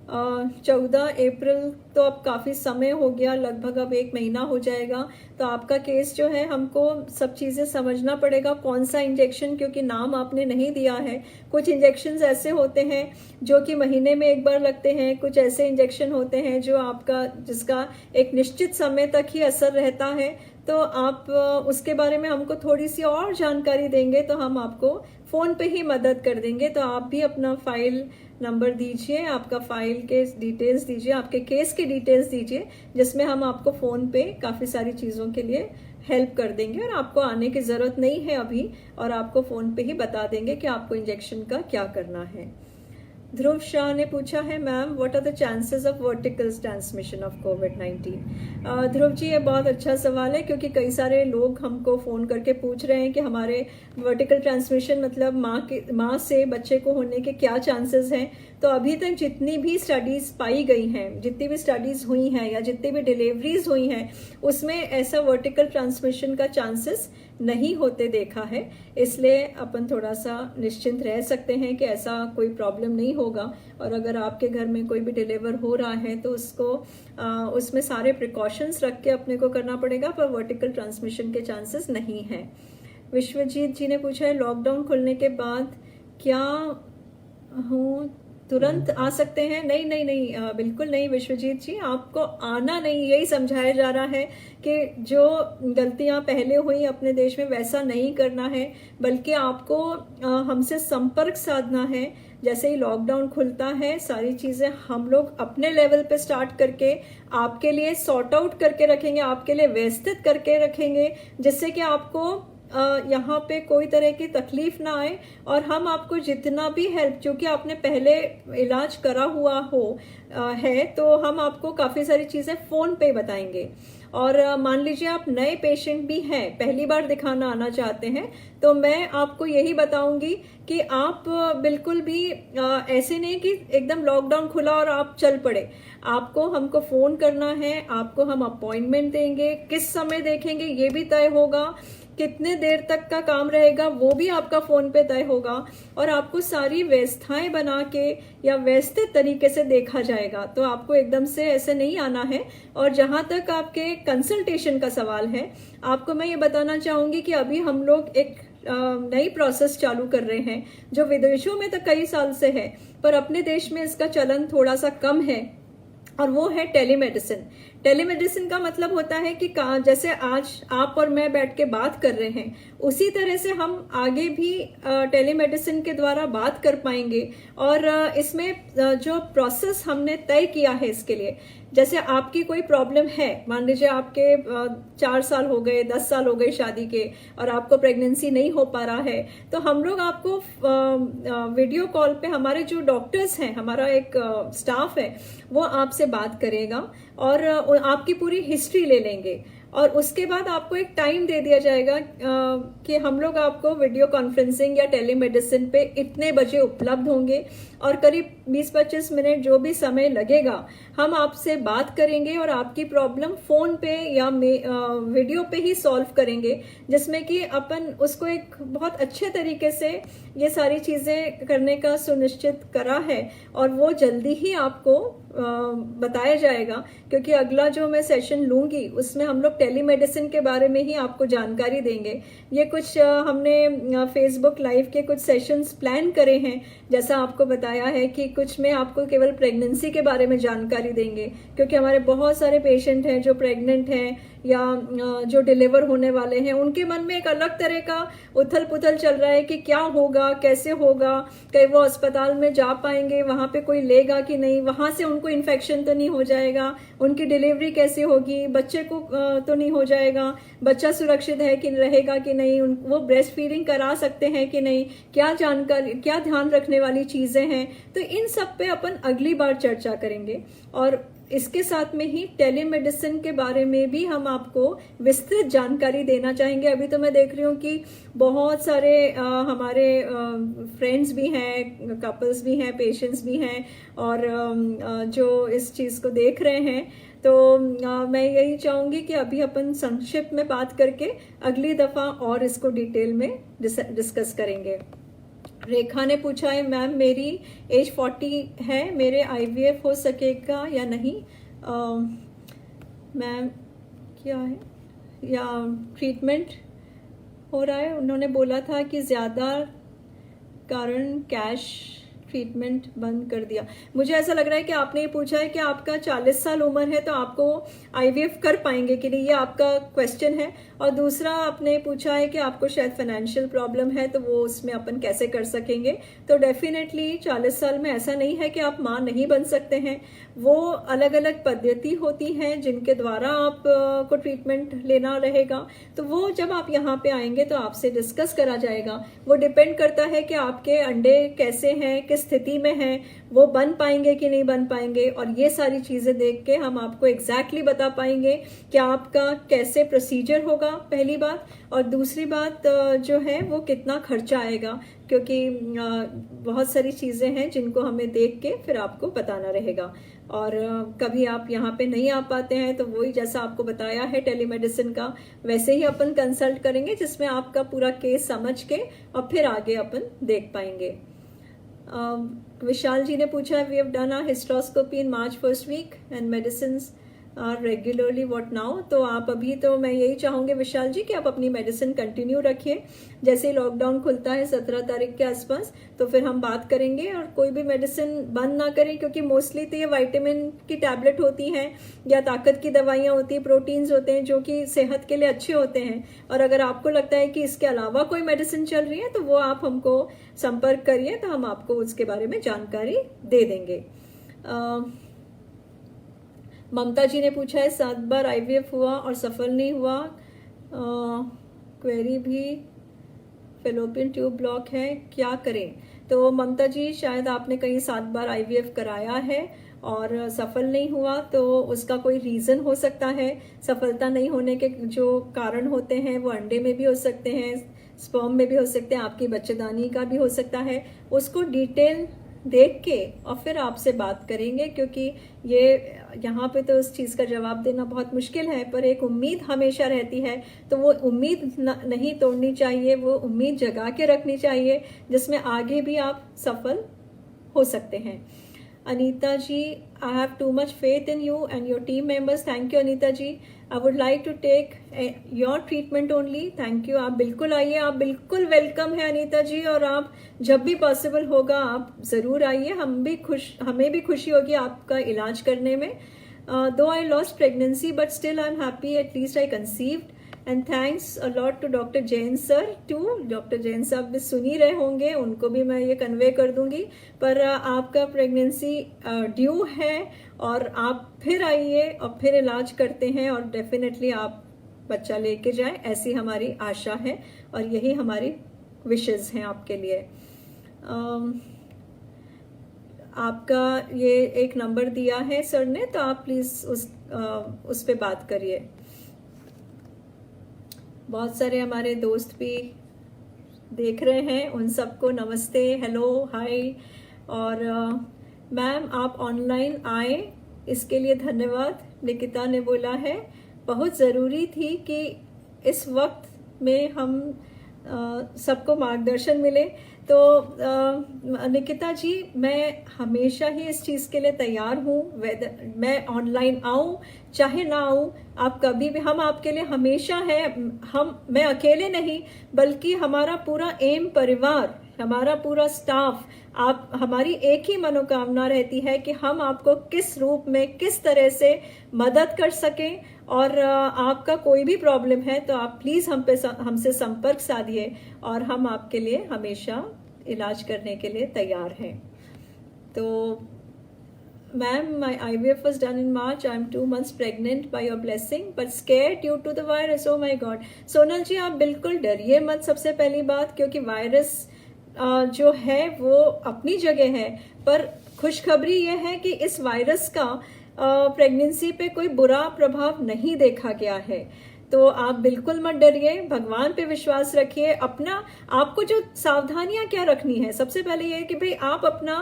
14 अप्रैल तो अब काफ़ी समय हो गया, लगभग अब 1 महीना हो जाएगा, तो आपका केस जो है हमको सब चीज़ें समझना पड़ेगा कौन सा इंजेक्शन, क्योंकि नाम आपने नहीं दिया है। कुछ इंजेक्शन्स ऐसे होते हैं जो कि महीने में एक बार लगते हैं, कुछ ऐसे इंजेक्शन होते हैं जो आपका जिसका एक निश्चित समय तक ही असर रहता है। तो आप उसके बारे में हमको थोड़ी सी और जानकारी देंगे तो हम आपको फ़ोन पे ही मदद कर देंगे। तो आप भी अपना फाइल नंबर दीजिए, आपका फाइल के डिटेल्स दीजिए, आपके केस की डिटेल्स दीजिए, जिसमें हम आपको फ़ोन पे काफ़ी सारी चीज़ों के लिए हेल्प कर देंगे और आपको आने की ज़रूरत नहीं है अभी, और आपको फ़ोन पे ही बता देंगे कि आपको इंजेक्शन का क्या करना है। ध्रुव शाह ने पूछा है ma'am what are the chances of vertical transmission of कोविड-19? ध्रुव जी ये बहुत अच्छा सवाल है, क्योंकि कई सारे लोग हमको फ़ोन करके पूछ रहे हैं कि हमारे वर्टिकल ट्रांसमिशन मतलब माँ से बच्चे को होने के क्या चांसेस हैं। तो अभी तक जितनी भी स्टडीज़ पाई गई हैं, जितनी भी स्टडीज़ हुई हैं या जितनी भी डिलीवरीज हुई हैं, उसमें ऐसा वर्टिकल ट्रांसमिशन का चांसेस नहीं होते देखा है। इसलिए अपन थोड़ा सा निश्चिंत रह सकते हैं कि ऐसा कोई प्रॉब्लम नहीं होगा। और अगर आपके घर में कोई भी डिलीवर हो रहा है तो उसमें सारे प्रिकॉशंस रख के अपने को करना पड़ेगा, पर वर्टिकल ट्रांसमिशन के चांसेस नहीं हैं। विश्वजीत जी ने पूछा है लॉकडाउन खुलने के बाद क्या हूँ तुरंत आ सकते हैं? नहीं नहीं नहीं, बिल्कुल नहीं विश्वजीत जी, आपको आना नहीं, यही समझाया जा रहा है कि जो गलतियां पहले हुई अपने देश में वैसा नहीं करना है, बल्कि आपको हमसे संपर्क साधना है। जैसे ही लॉकडाउन खुलता है सारी चीज़ें हम लोग अपने लेवल पे स्टार्ट करके आपके लिए सॉर्ट आउट करके रखेंगे, आपके लिए व्यवस्थित करके रखेंगे, जिससे कि आपको यहाँ पे कोई तरह की तकलीफ ना आए। और हम आपको जितना भी हेल्प, क्योंकि आपने पहले इलाज करा हुआ है, तो हम आपको काफ़ी सारी चीज़ें फ़ोन पे बताएंगे। और मान लीजिए आप नए पेशेंट भी हैं, पहली बार दिखाना आना चाहते हैं, तो मैं आपको यही बताऊंगी कि आप बिल्कुल भी ऐसे नहीं कि एकदम लॉकडाउन खुला और आप चल पड़े। आपको हमको फ़ोन करना है, आपको हम अपॉइंटमेंट देंगे, किस समय देखेंगे ये भी तय होगा, कितने देर तक का काम रहेगा वो भी आपका फ़ोन पे तय होगा, और आपको सारी व्यवस्थाएं बना के या व्यवस्थित तरीके से देखा जाएगा। तो आपको एकदम से ऐसे नहीं आना है। और जहां तक आपके कंसल्टेशन का सवाल है, आपको मैं ये बताना चाहूंगी कि अभी हम लोग एक नई प्रोसेस चालू कर रहे हैं जो विदेशों में तो कई साल से है, पर अपने देश में इसका चलन थोड़ा सा कम है, और वो है टेलीमेडिसिन। टेलीमेडिसिन का मतलब होता है कि जैसे आज आप और मैं बैठ के बात कर रहे हैं, उसी तरह से हम आगे भी टेलीमेडिसिन के द्वारा बात कर पाएंगे। और इसमें जो प्रोसेस हमने तय किया है इसके लिए, जैसे आपकी कोई प्रॉब्लम है, मान लीजिए आपके 4 साल हो गए, 10 साल हो गए शादी के, और आपको प्रेगनेंसी नहीं हो पा रहा है, तो हम लोग आपको वीडियो कॉल पे, हमारे जो डॉक्टर्स हैं, हमारा एक स्टाफ है, वो आपसे बात करेगा और आपकी पूरी हिस्ट्री ले लेंगे। और उसके बाद आपको एक टाइम दे दिया जाएगा कि हम लोग आपको वीडियो कॉन्फ्रेंसिंग या टेलीमेडिसिन पे इतने बजे उपलब्ध होंगे, और करीब 20-25 मिनट जो भी समय लगेगा हम आपसे बात करेंगे और आपकी प्रॉब्लम फोन पे या वीडियो पे ही सॉल्व करेंगे, जिसमें कि अपन उसको एक बहुत अच्छे तरीके से ये सारी चीजें करने का सुनिश्चित करा है। और वो जल्दी ही आपको बताया जाएगा, क्योंकि अगला जो मैं सेशन लूंगी उसमें हम लोग टेलीमेडिसिन के बारे में ही आपको जानकारी देंगे। ये कुछ हमने फेसबुक लाइव के कुछ सेशंस प्लान करे हैं, जैसा आपको बताया है कि कुछ में आपको केवल प्रेगनेंसी के बारे में जानकारी देंगे, क्योंकि हमारे बहुत सारे पेशेंट हैं जो प्रेग्नेंट हैं या जो डिलीवर होने वाले हैं, उनके मन में एक अलग तरह का उथल पुथल चल रहा है कि क्या होगा, कैसे होगा, कहीं वो अस्पताल में जा पाएंगे, वहां पे कोई लेगा कि नहीं, वहां से उनको इन्फेक्शन तो नहीं हो जाएगा, उनकी डिलीवरी कैसे होगी, बच्चे को तो नहीं हो जाएगा, बच्चा सुरक्षित है कि रहेगा कि नहीं, वो ब्रेस्ट फीडिंग करा सकते हैं कि नहीं, क्या जानकारी, क्या ध्यान रखने वाली चीजें हैं। तो इन सब पे अपन अगली बार चर्चा करेंगे। और इसके साथ में ही टेलीमेडिसिन के बारे में भी हम आपको विस्तृत जानकारी देना चाहेंगे। अभी तो मैं देख रही हूँ कि बहुत सारे हमारे फ्रेंड्स भी हैं, कपल्स भी हैं, पेशेंट्स भी हैं, और जो इस चीज़ को देख रहे हैं। तो मैं यही चाहूंगी कि अभी अपन संक्षिप्त में बात करके अगली दफा और इसको डिटेल में डिस्कस करेंगे। रेखा ने पूछा है, मैम मेरी एज 40 है, मेरे IVF हो सकेगा या नहीं? मैम क्या है, या ट्रीटमेंट हो रहा है? उन्होंने बोला था कि ज़्यादा कारण कैश ट्रीटमेंट बंद कर दिया। मुझे ऐसा लग रहा है कि आपने ये पूछा है कि आपका 40 साल उम्र है तो आपको IVF कर पाएंगे कि नहीं, ये आपका क्वेश्चन है। और दूसरा आपने पूछा है कि आपको शायद फाइनेंशियल प्रॉब्लम है तो वो उसमें अपन कैसे कर सकेंगे। तो डेफिनेटली 40 साल में ऐसा नहीं है कि आप माँ नहीं बन सकते हैं, वो अलग अलग पद्धति होती हैं जिनके द्वारा आप को ट्रीटमेंट लेना रहेगा। तो वो जब आप यहाँ पे आएंगे तो आपसे डिस्कस करा जाएगा। वो डिपेंड करता है कि आपके अंडे कैसे हैं, किस स्थिति में हैं, वो बन पाएंगे कि नहीं बन पाएंगे, और ये सारी चीजें देख के हम आपको एग्जैक्टली बता पाएंगे कि आपका कैसे प्रोसीजर होगा, पहली बात, और दूसरी बात जो है वो कितना खर्चा आएगा, क्योंकि बहुत सारी चीजें हैं जिनको हमें देख के फिर आपको बताना रहेगा। और कभी आप यहाँ पे नहीं आ पाते हैं तो वही जैसा आपको बताया है टेलीमेडिसिन का, वैसे ही अपन कंसल्ट करेंगे जिसमें आपका पूरा केस समझ के और फिर आगे अपन देख पाएंगे। विशाल जी ने पूछा, we have done a hysteroscopy in March 1st week and medicines are regularly what now? तो आप अभी, तो मैं यही चाहूंगी विशाल जी कि आप अपनी मेडिसिन कंटिन्यू रखिए। जैसे ही लॉकडाउन खुलता है 17 तारीख के आसपास तो फिर हम बात करेंगे, और कोई भी मेडिसिन बंद ना करें, क्योंकि मोस्टली तो ये विटामिन की टैबलेट होती हैं या ताकत की दवाइयाँ होती हैं, प्रोटीन्स होते हैं जो कि सेहत के लिए अच्छे होते हैं। और अगर आपको लगता है कि इसके अलावा कोई मेडिसिन चल रही है तो वो आप हमको संपर्क करिए, तो हम आपको उसके बारे में जानकारी दे देंगे। ममता जी ने पूछा है, 7 बार IVF हुआ और सफल नहीं हुआ, क्वेरी भी फेलोपियन ट्यूब ब्लॉक है, क्या करें? तो ममता जी, शायद आपने कहीं 7 बार IVF कराया है और सफल नहीं हुआ, तो उसका कोई रीज़न हो सकता है। सफलता नहीं होने के जो कारण होते हैं वो अंडे में भी हो सकते हैं, स्पर्म में भी हो सकते हैं, आपकी बच्चेदानी का भी हो सकता है। उसको डिटेल देख के और फिर आपसे बात करेंगे, क्योंकि ये यहाँ पे तो उस चीज़ का जवाब देना बहुत मुश्किल है, पर एक उम्मीद हमेशा रहती है, तो वो उम्मीद नहीं तोड़नी चाहिए, वो उम्मीद जगा के रखनी चाहिए जिसमें आगे भी आप सफल हो सकते हैं। Anita ji, I have too much faith in you and your team members. Thank you Anita ji. I would like to take your treatment only. Thank you. आप बिल्कुल आइए, आप बिल्कुल वेलकम है अनीता जी, और आप जब भी पॉसिबल होगा आप ज़रूर आइए। हमें भी खुशी होगी आपका इलाज करने में। Though I lost pregnancy but still I am happy, at least I conceived, and thanks a lot to doctor Jain sir too. Doctor Jain साहब भी सुन ही रहे होंगे, उनको भी मैं ये कन्वे कर दूंगी। पर आपका प्रेगनेंसी ड्यू है और आप फिर आइए और फिर इलाज करते हैं, और डेफिनेटली आप बच्चा लेके जाएं, ऐसी हमारी आशा है और यही हमारी विशेस हैं आपके लिए। आपका ये एक नंबर दिया है सर ने, तो आप प्लीज़ उस पे बात करिए। बहुत सारे हमारे दोस्त भी देख रहे हैं, उन सबको नमस्ते, हेलो, हाय। और मैम आप ऑनलाइन आए इसके लिए धन्यवाद, निकिता ने बोला है। बहुत ज़रूरी थी कि इस वक्त में हम सबको मार्गदर्शन मिले। तो निकिता जी, मैं हमेशा ही इस चीज़ के लिए तैयार हूँ, मैं ऑनलाइन आऊँ चाहे ना आऊँ, आप कभी भी, हम आपके लिए हमेशा हैं। मैं अकेले नहीं बल्कि हमारा पूरा एम परिवार, हमारा पूरा स्टाफ आप, हमारी एक ही मनोकामना रहती है कि हम आपको किस रूप में, किस तरह से मदद कर सकें। और आपका कोई भी प्रॉब्लम है तो आप प्लीज़ हमसे संपर्क साधिए और हम आपके लिए हमेशा इलाज करने के लिए तैयार हैं। तो Ma'am, my IVF was done in March. I'm 2 months pregnant by your blessing, but scared due to the virus. Oh my God. Sonal जी, आप बिल्कुल डरिए मत, सबसे पहली बात, क्योंकि वायरस जो है वो अपनी जगह है, पर खुशखबरी ये है कि इस वायरस का प्रेगनेंसी पे कोई बुरा प्रभाव नहीं देखा गया है। तो आप बिल्कुल मत डरिए, भगवान पे विश्वास रखिए। अपना, आपको जो सावधानियां क्या रखनी है, सबसे पहले ये है कि भाई आप अपना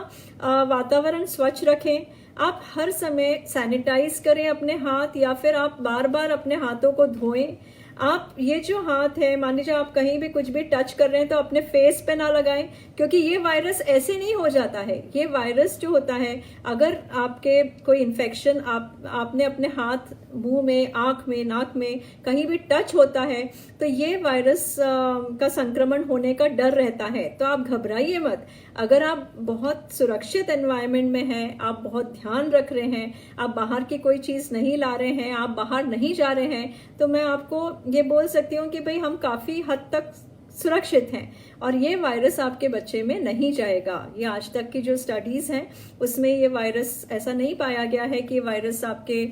वातावरण स्वच्छ रखें। आप हर समय सैनिटाइज करें अपने हाथ, या फिर आप बार बार अपने हाथों को धोएं। आप ये जो हाथ है, मान लीजिए आप कहीं भी कुछ भी टच कर रहे हैं तो अपने फेस पे ना लगाएं, क्योंकि ये वायरस ऐसे नहीं हो जाता है। ये वायरस जो होता है, अगर आपके कोई इन्फेक्शन आपने अपने हाथ, मुंह में, आंख में, नाक में कहीं भी टच होता है तो ये वायरस का संक्रमण होने का डर रहता है। तो आप घबराइए मत। अगर आप बहुत सुरक्षित एनवायरनमेंट में हैं, आप बहुत ध्यान रख रहे हैं, आप बाहर की कोई चीज नहीं ला रहे हैं, आप बाहर नहीं जा रहे हैं, तो मैं आपको ये बोल सकती हूँ कि भाई हम काफी हद तक सुरक्षित हैं और ये वायरस आपके बच्चे में नहीं जाएगा। ये आज तक की जो स्टडीज हैं उसमें ये वायरस, ऐसा नहीं पाया गया है कि वायरस आपके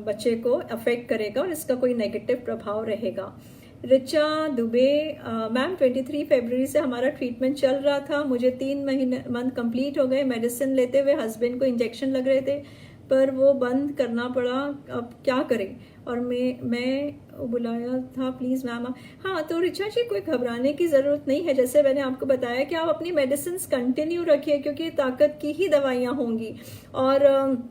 बच्चे को अफेक्ट करेगा और इसका कोई नेगेटिव प्रभाव रहेगा। रिचा दुबे, मैम 23 फरवरी से हमारा ट्रीटमेंट चल रहा था, मुझे 3 मंथ कंप्लीट हो गए। मेडिसिन लेते हुए हस्बैंड को इंजेक्शन लग रहे थे पर वो बंद करना पड़ा, अब क्या करें। और मैं बुलाया था, प्लीज़ मैम। हाँ, तो रिचा जी कोई घबराने की ज़रूरत नहीं है। जैसे मैंने आपको बताया कि आप अपनी मेडिसिन कंटिन्यू रखिए, क्योंकि ताकत की ही दवाइयाँ होंगी। और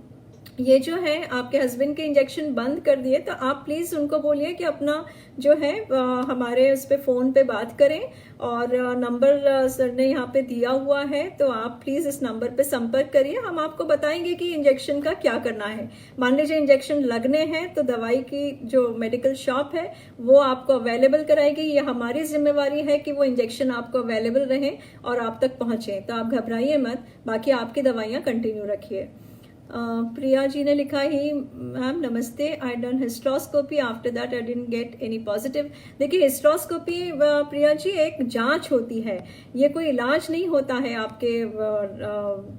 ये जो है आपके हस्बैंड के इंजेक्शन बंद कर दिए, तो आप प्लीज़ उनको बोलिए कि अपना जो है हमारे उस पर फ़ोन पे बात करें, और नंबर सर ने यहाँ पे दिया हुआ है, तो आप प्लीज़ इस नंबर पे संपर्क करिए। हम आपको बताएंगे कि इंजेक्शन का क्या करना है। मान लीजिए इंजेक्शन लगने हैं तो दवाई की जो मेडिकल शॉप है वो आपको अवेलेबल कराएगी। ये हमारी जिम्मेवारी है कि वो इंजेक्शन आपको अवेलेबल रहे और आप तक पहुँचे। तो आप घबराइए मत, बाकी आपकी दवाइयाँ कंटिन्यू रखिए। प्रिया जी ने लिखा ही, मैम नमस्ते, I done hysteroscopy, after that I didn't get any positive. देखिए हिस्ट्रोस्कोपी प्रिया जी एक जांच होती है, ये कोई इलाज नहीं होता है आपके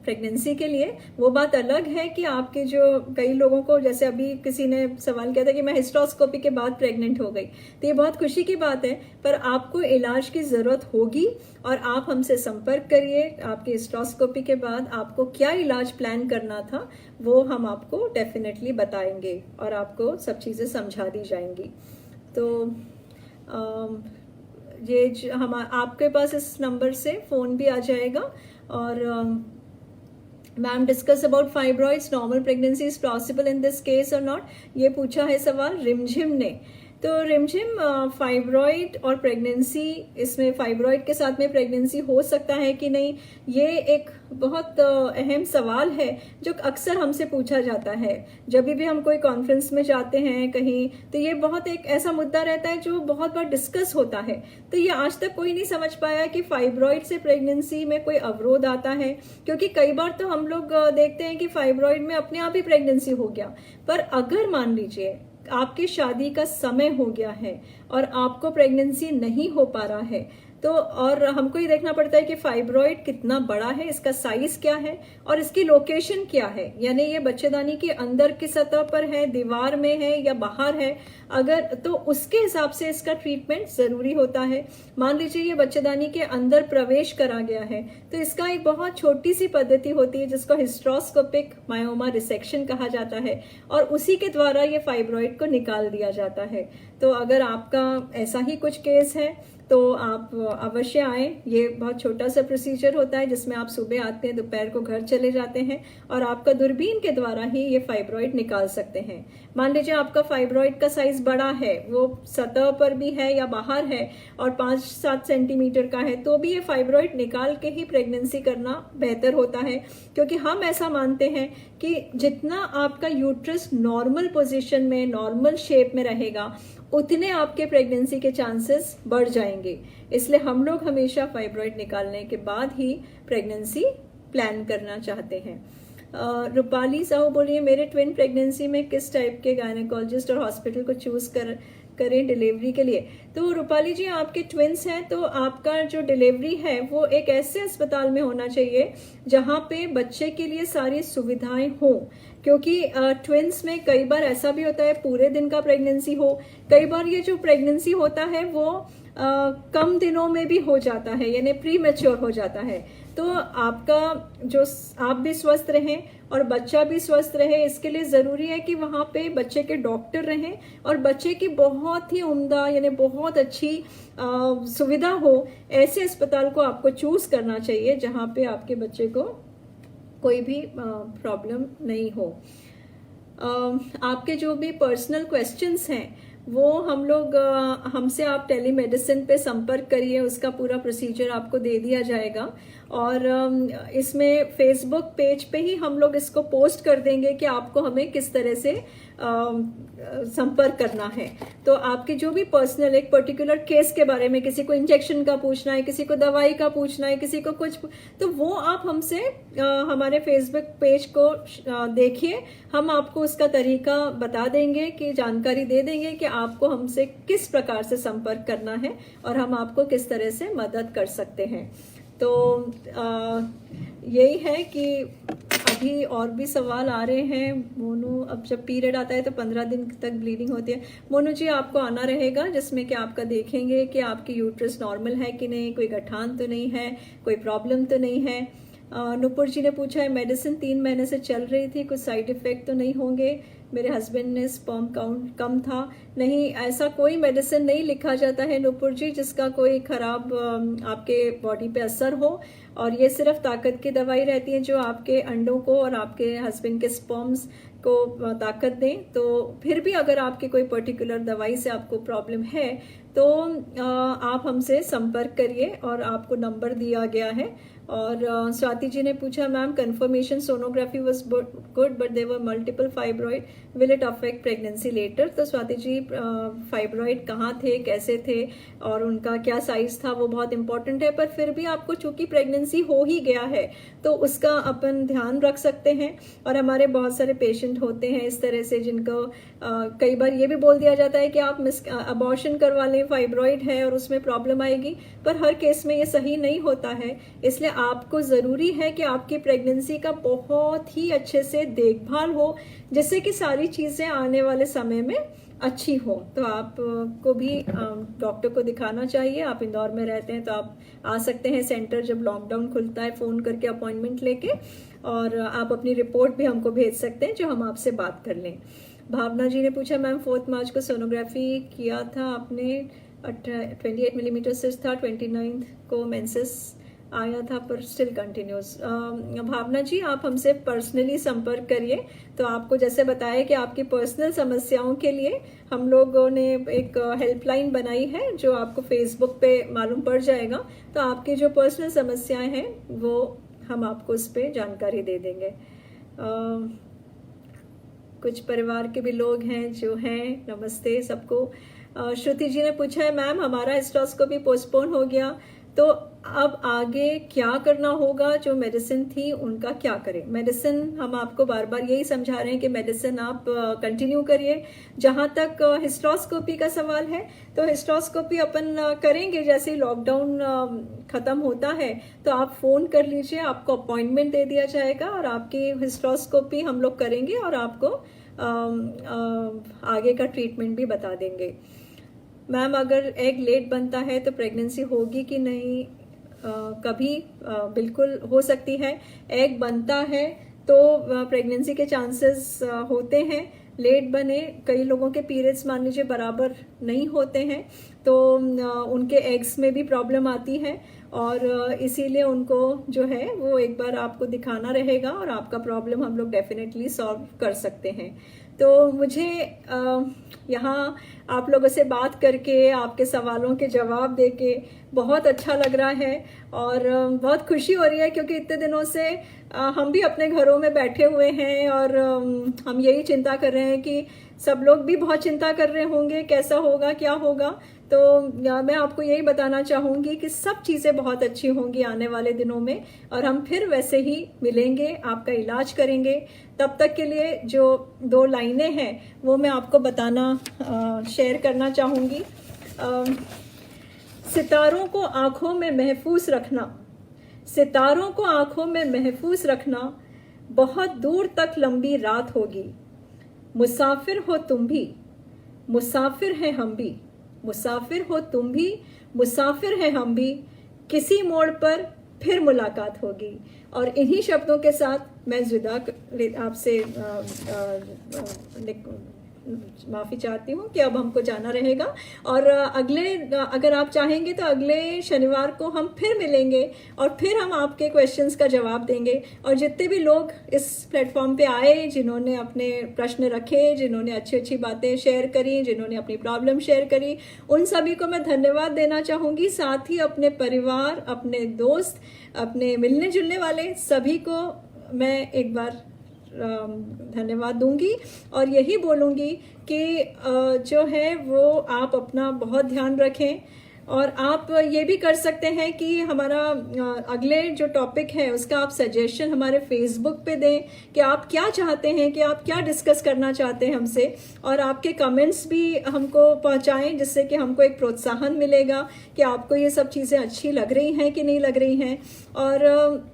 प्रेगनेंसी के लिए। वो बात अलग है कि आपके जो कई लोगों को, जैसे अभी किसी ने सवाल किया था कि मैं हिस्ट्रोस्कोपी के बाद प्रेग्नेंट हो गई, तो ये बहुत खुशी की बात है, पर आपको इलाज की जरूरत होगी और आप हमसे संपर्क करिए। आपकी हिस्ट्रोस्कोपी के बाद आपको क्या इलाज प्लान करना था वो हम आपको डेफिनेटली बताएंगे और आपको सब चीज़ें समझा दी जाएंगी। तो ये हम आपके पास इस नंबर से फ़ोन भी आ जाएगा। और ma'am discuss about fibroids, normal pregnancy is possible in this case और नॉट, ये पूछा है सवाल रिमझिम ने। तो रिमझिम फाइब्रॉइड और प्रेगनेंसी, इसमें फाइब्रॉइड के साथ में प्रेगनेंसी हो सकता है कि नहीं, ये एक बहुत अहम सवाल है जो अक्सर हमसे पूछा जाता है। जब भी हम कोई कॉन्फ्रेंस में जाते हैं कहीं, तो ये बहुत एक ऐसा मुद्दा रहता है जो बहुत बार डिस्कस होता है। तो ये आज तक कोई नहीं समझ पाया कि फाइब्रॉइड से प्रेगनेंसी में कोई अवरोध आता है, क्योंकि कई बार तो हम लोग देखते हैं कि फाइब्रॉइड में अपने आप ही प्रेगनेंसी हो गया। पर अगर मान लीजिए आपकी शादी का समय हो गया है और आपको प्रेगनेंसी नहीं हो पा रहा है, तो और हमको ये देखना पड़ता है कि फाइब्रॉइड कितना बड़ा है, इसका साइज क्या है और इसकी लोकेशन क्या है, यानी ये बच्चेदानी के अंदर की सतह पर है, दीवार में है या बाहर है, अगर तो उसके हिसाब से इसका ट्रीटमेंट जरूरी होता है। मान लीजिए ये बच्चेदानी के अंदर प्रवेश करा गया है, तो इसका एक बहुत छोटी सी पद्धति होती है जिसको हिस्ट्रोस्कोपिक मायोमा रिसेक्शन कहा जाता है, और उसी के द्वारा ये फाइब्रॉइड को निकाल दिया जाता है। तो अगर आपका ऐसा ही कुछ केस है तो आप अवश्य आए। ये बहुत छोटा सा प्रोसीजर होता है जिसमें आप सुबह आते हैं, दोपहर को घर चले जाते हैं और आपका दूरबीन के द्वारा ही ये फाइब्रॉइड निकाल सकते हैं। मान लीजिए आपका फाइब्रॉइड का साइज बड़ा है, वो सतह पर भी है या बाहर है और 5-7 सेंटीमीटर का है, तो भी ये फाइब्रॉइड निकाल के ही प्रेगनेंसी करना बेहतर होता है, क्योंकि हम ऐसा मानते हैं कि जितना आपका यूट्रस नॉर्मल पोजीशन में, नॉर्मल शेप में रहेगा, उतने आपके प्रेगनेंसी के चांसेस बढ़ जाएंगे। इसलिए हम लोग हमेशा फाइब्रॉइड निकालने के बाद ही प्रेगनेंसी प्लान करना चाहते हैं। रूपाली साहू बोलिए, मेरे ट्विन प्रेगनेंसी में किस टाइप के गायनेकोलॉजिस्ट और हॉस्पिटल को चूज करें डिलीवरी के लिए? तो रूपाली जी, आपके ट्विन्स हैं तो आपका जो डिलीवरी है वो एक ऐसे अस्पताल में होना चाहिए जहाँ पे बच्चे के लिए सारी सुविधाएं हों, क्योंकि ट्विन्स में कई बार ऐसा भी होता है पूरे दिन का प्रेगनेंसी हो, कई बार ये जो प्रेगनेंसी होता है वो कम दिनों में भी हो जाता है, यानी प्री मैच्योर हो जाता है। तो आपका जो आप भी स्वस्थ रहें और बच्चा भी स्वस्थ रहे, इसके लिए ज़रूरी है कि वहाँ पे बच्चे के डॉक्टर रहें और बच्चे की बहुत ही उम्दा यानी बहुत अच्छी सुविधा हो। ऐसे अस्पताल को आपको चूज करना चाहिए जहाँ पे आपके बच्चे को कोई भी प्रॉब्लम नहीं हो। आपके जो भी पर्सनल क्वेश्चंस हैं वो हम लोग हमसे आप टेलीमेडिसिन पे संपर्क करिए, उसका पूरा प्रोसीजर आपको दे दिया जाएगा। और इसमें फेसबुक पेज पे ही हम लोग इसको पोस्ट कर देंगे कि आपको हमें किस तरह से संपर्क करना है। तो आपके जो भी पर्सनल एक पर्टिकुलर केस के बारे में, किसी को इंजेक्शन का पूछना है, किसी को दवाई का पूछना है, किसी को कुछ, तो वो आप हमसे हमारे फेसबुक पेज को देखिए, हम आपको उसका तरीका बता देंगे, कि जानकारी दे देंगे कि आपको हमसे किस प्रकार से संपर्क करना है और हम आपको किस तरह से मदद कर सकते हैं। तो यही है कि अभी और भी सवाल आ रहे हैं। मोनू, अब जब पीरियड आता है तो 15 दिन तक ब्लीडिंग होती है। मोनू जी, आपको आना रहेगा जिसमें कि आपका देखेंगे कि आपकी यूट्रस नॉर्मल है कि नहीं, कोई गठान तो नहीं है, कोई प्रॉब्लम तो नहीं है। नुपुर जी ने पूछा है, मेडिसिन 3 महीने से चल रही थी, कुछ साइड इफेक्ट तो नहीं होंगे? मेरे हस्बैंड ने स्पर्म काउंट कम था। नहीं, ऐसा कोई मेडिसिन नहीं लिखा जाता है नुपुर जी जिसका कोई खराब आपके बॉडी पे असर हो, और ये सिर्फ ताकत की दवाई रहती है जो आपके अंडों को और आपके हस्बैंड के स्पर्म्स को ताकत दें। तो फिर भी अगर आपकी कोई पर्टिकुलर दवाई से आपको प्रॉब्लम है तो आप हमसे संपर्क करिए, और आपको नंबर दिया गया है। और स्वाति जी ने पूछा, ma'am confirmation sonography was good but there were multiple fibroid, will it affect pregnancy later? तो स्वाति जी, फाइब्रॉइड कहाँ थे, कैसे थे और उनका क्या साइज था वो बहुत इंपॉर्टेंट है, पर फिर भी आपको चूंकि प्रेगनेंसी हो ही गया है तो उसका अपन ध्यान रख सकते हैं। और हमारे बहुत सारे पेशेंट होते हैं इस तरह से जिनको कई बार ये भी बोल दिया जाता है कि आप अबॉर्शन करवा लें, फाइब्रॉइड है और उसमें प्रॉब्लम आएगी, पर हर केस में ये सही नहीं होता है। इसलिए आपको ज़रूरी है कि आपकी प्रेगनेंसी का बहुत ही अच्छे से देखभाल हो, जिससे कि सारी चीज़ें आने वाले समय में अच्छी हो। तो आपको भी डॉक्टर को दिखाना चाहिए। आप इंदौर में रहते हैं तो आप आ सकते हैं सेंटर, जब लॉकडाउन खुलता है फ़ोन करके अपॉइंटमेंट लेके, और आप अपनी रिपोर्ट भी हमको भेज सकते हैं जो हम आपसे बात कर लें। भावना जी ने पूछा, मैम 4 मार्च को सोनोग्राफी किया था आपने, 28 मिलीमीटर सिस्ट था, 29 को मेंसेस आया था पर स्टिल कंटिन्यूस। भावना जी, आप हमसे पर्सनली संपर्क करिए। तो आपको जैसे बताया कि आपकी पर्सनल समस्याओं के लिए हम लोगों ने एक हेल्पलाइन बनाई है जो आपको फेसबुक पे मालूम पड़ जाएगा। तो आपकी जो पर्सनल समस्याएं हैं वो हम आपको उस पर जानकारी दे देंगे। कुछ परिवार के भी लोग हैं जो हैं, नमस्ते सबको। श्रुति जी ने पूछा है, मैम हमारा हिस्टोस्कोपी पोस्टपोन हो गया तो अब आगे क्या करना होगा, जो मेडिसिन थी उनका क्या करें? मेडिसिन हम आपको बार बार यही समझा रहे हैं कि मेडिसिन आप कंटिन्यू करिए। जहां तक हिस्टोस्कोपी का सवाल है तो हिस्टोस्कोपी अपन करेंगे जैसे ही लॉकडाउन खत्म होता है, तो आप फोन कर लीजिए, आपको अपॉइंटमेंट दे दिया जाएगा और आपकी हिस्टोस्कोपी हम लोग करेंगे और आपको आगे का ट्रीटमेंट भी बता देंगे। मैम अगर एग लेट बनता है तो प्रेगनेंसी होगी कि नहीं? कभी बिल्कुल हो सकती है। एग बनता है तो प्रेगनेंसी के चांसेस होते हैं। लेट बने, कई लोगों के पीरियड्स मान लीजिए बराबर नहीं होते हैं तो उनके एग्स में भी प्रॉब्लम आती है, और इसीलिए उनको जो है वो एक बार आपको दिखाना रहेगा और आपका प्रॉब्लम हम लोग डेफिनेटली सॉल्व कर सकते हैं। तो मुझे यहाँ आप लोगों से बात करके, आपके सवालों के जवाब देके बहुत अच्छा लग रहा है और बहुत खुशी हो रही है, क्योंकि इतने दिनों से हम भी अपने घरों में बैठे हुए हैं और हम यही चिंता कर रहे हैं कि सब लोग भी बहुत चिंता कर रहे होंगे कैसा होगा, क्या होगा। तो मैं आपको यही बताना चाहूँगी कि सब चीज़ें बहुत अच्छी होंगी आने वाले दिनों में, और हम फिर वैसे ही मिलेंगे, आपका इलाज करेंगे। तब तक के लिए जो 2 लाइनें हैं वो मैं आपको बताना शेयर करना चाहूँगी। सितारों को आँखों में महफूज रखना, सितारों को आँखों में महफूज रखना, बहुत दूर तक लंबी रात होगी। मुसाफिर हो तुम भी, मुसाफिर हैं हम भी, मुसाफिर हो तुम भी, मुसाफिर हैं हम भी, किसी मोड़ पर फिर मुलाकात होगी। और इन्हीं शब्दों के साथ मैं जुदा आपसे माफ़ी चाहती हूँ कि अब हमको जाना रहेगा। और अगर आप चाहेंगे तो अगले शनिवार को हम फिर मिलेंगे और फिर हम आपके क्वेश्चंस का जवाब देंगे। और जितने भी लोग इस प्लेटफॉर्म पे आए, जिन्होंने अपने प्रश्न रखे, जिन्होंने अच्छी अच्छी बातें शेयर करी, जिन्होंने अपनी प्रॉब्लम शेयर करी, उन सभी को मैं धन्यवाद देना चाहूँगी। साथ ही अपने परिवार, अपने दोस्त, अपने मिलने जुलने वाले सभी को मैं एक बार धन्यवाद दूंगी और यही बोलूँगी कि जो है वो आप अपना बहुत ध्यान रखें। और आप ये भी कर सकते हैं कि हमारा अगले जो टॉपिक है उसका आप सजेशन हमारे फेसबुक पे दें कि आप क्या चाहते हैं, कि आप क्या डिस्कस करना चाहते हैं हमसे, और आपके कमेंट्स भी हमको पहुंचाएं, जिससे कि हमको एक प्रोत्साहन मिलेगा कि आपको ये सब चीज़ें अच्छी लग रही हैं कि नहीं लग रही हैं। और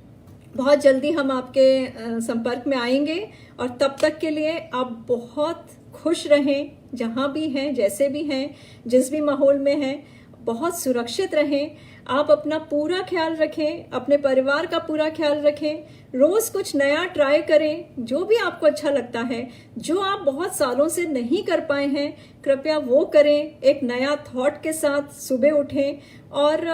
बहुत जल्दी हम आपके संपर्क में आएंगे, और तब तक के लिए आप बहुत खुश रहें, जहाँ भी हैं, जैसे भी हैं, जिस भी माहौल में हैं, बहुत सुरक्षित रहें। आप अपना पूरा ख्याल रखें, अपने परिवार का पूरा ख्याल रखें, रोज़ कुछ नया ट्राई करें, जो भी आपको अच्छा लगता है, जो आप बहुत सालों से नहीं कर पाए हैं कृपया वो करें। एक नया थॉट के साथ सुबह उठें। और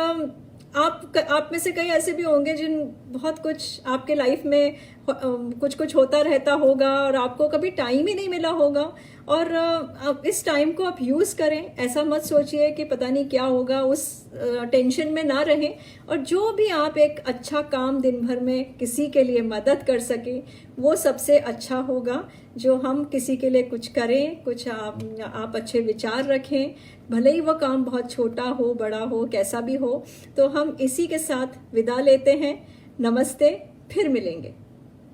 आप में से कई ऐसे भी होंगे जिन बहुत कुछ आपके लाइफ में कुछ कुछ होता रहता होगा और आपको कभी टाइम ही नहीं मिला होगा, और इस टाइम को आप यूज़ करें। ऐसा मत सोचिए कि पता नहीं क्या होगा, उस टेंशन में ना रहें। और जो भी आप एक अच्छा काम दिन भर में किसी के लिए मदद कर सके वो सबसे अच्छा होगा। जो हम किसी के लिए कुछ करें, कुछ आप अच्छे विचार रखें, भले ही वो काम बहुत छोटा हो, बड़ा हो, कैसा भी हो। तो हम इसी के साथ विदा लेते हैं। नमस्ते, फिर मिलेंगे।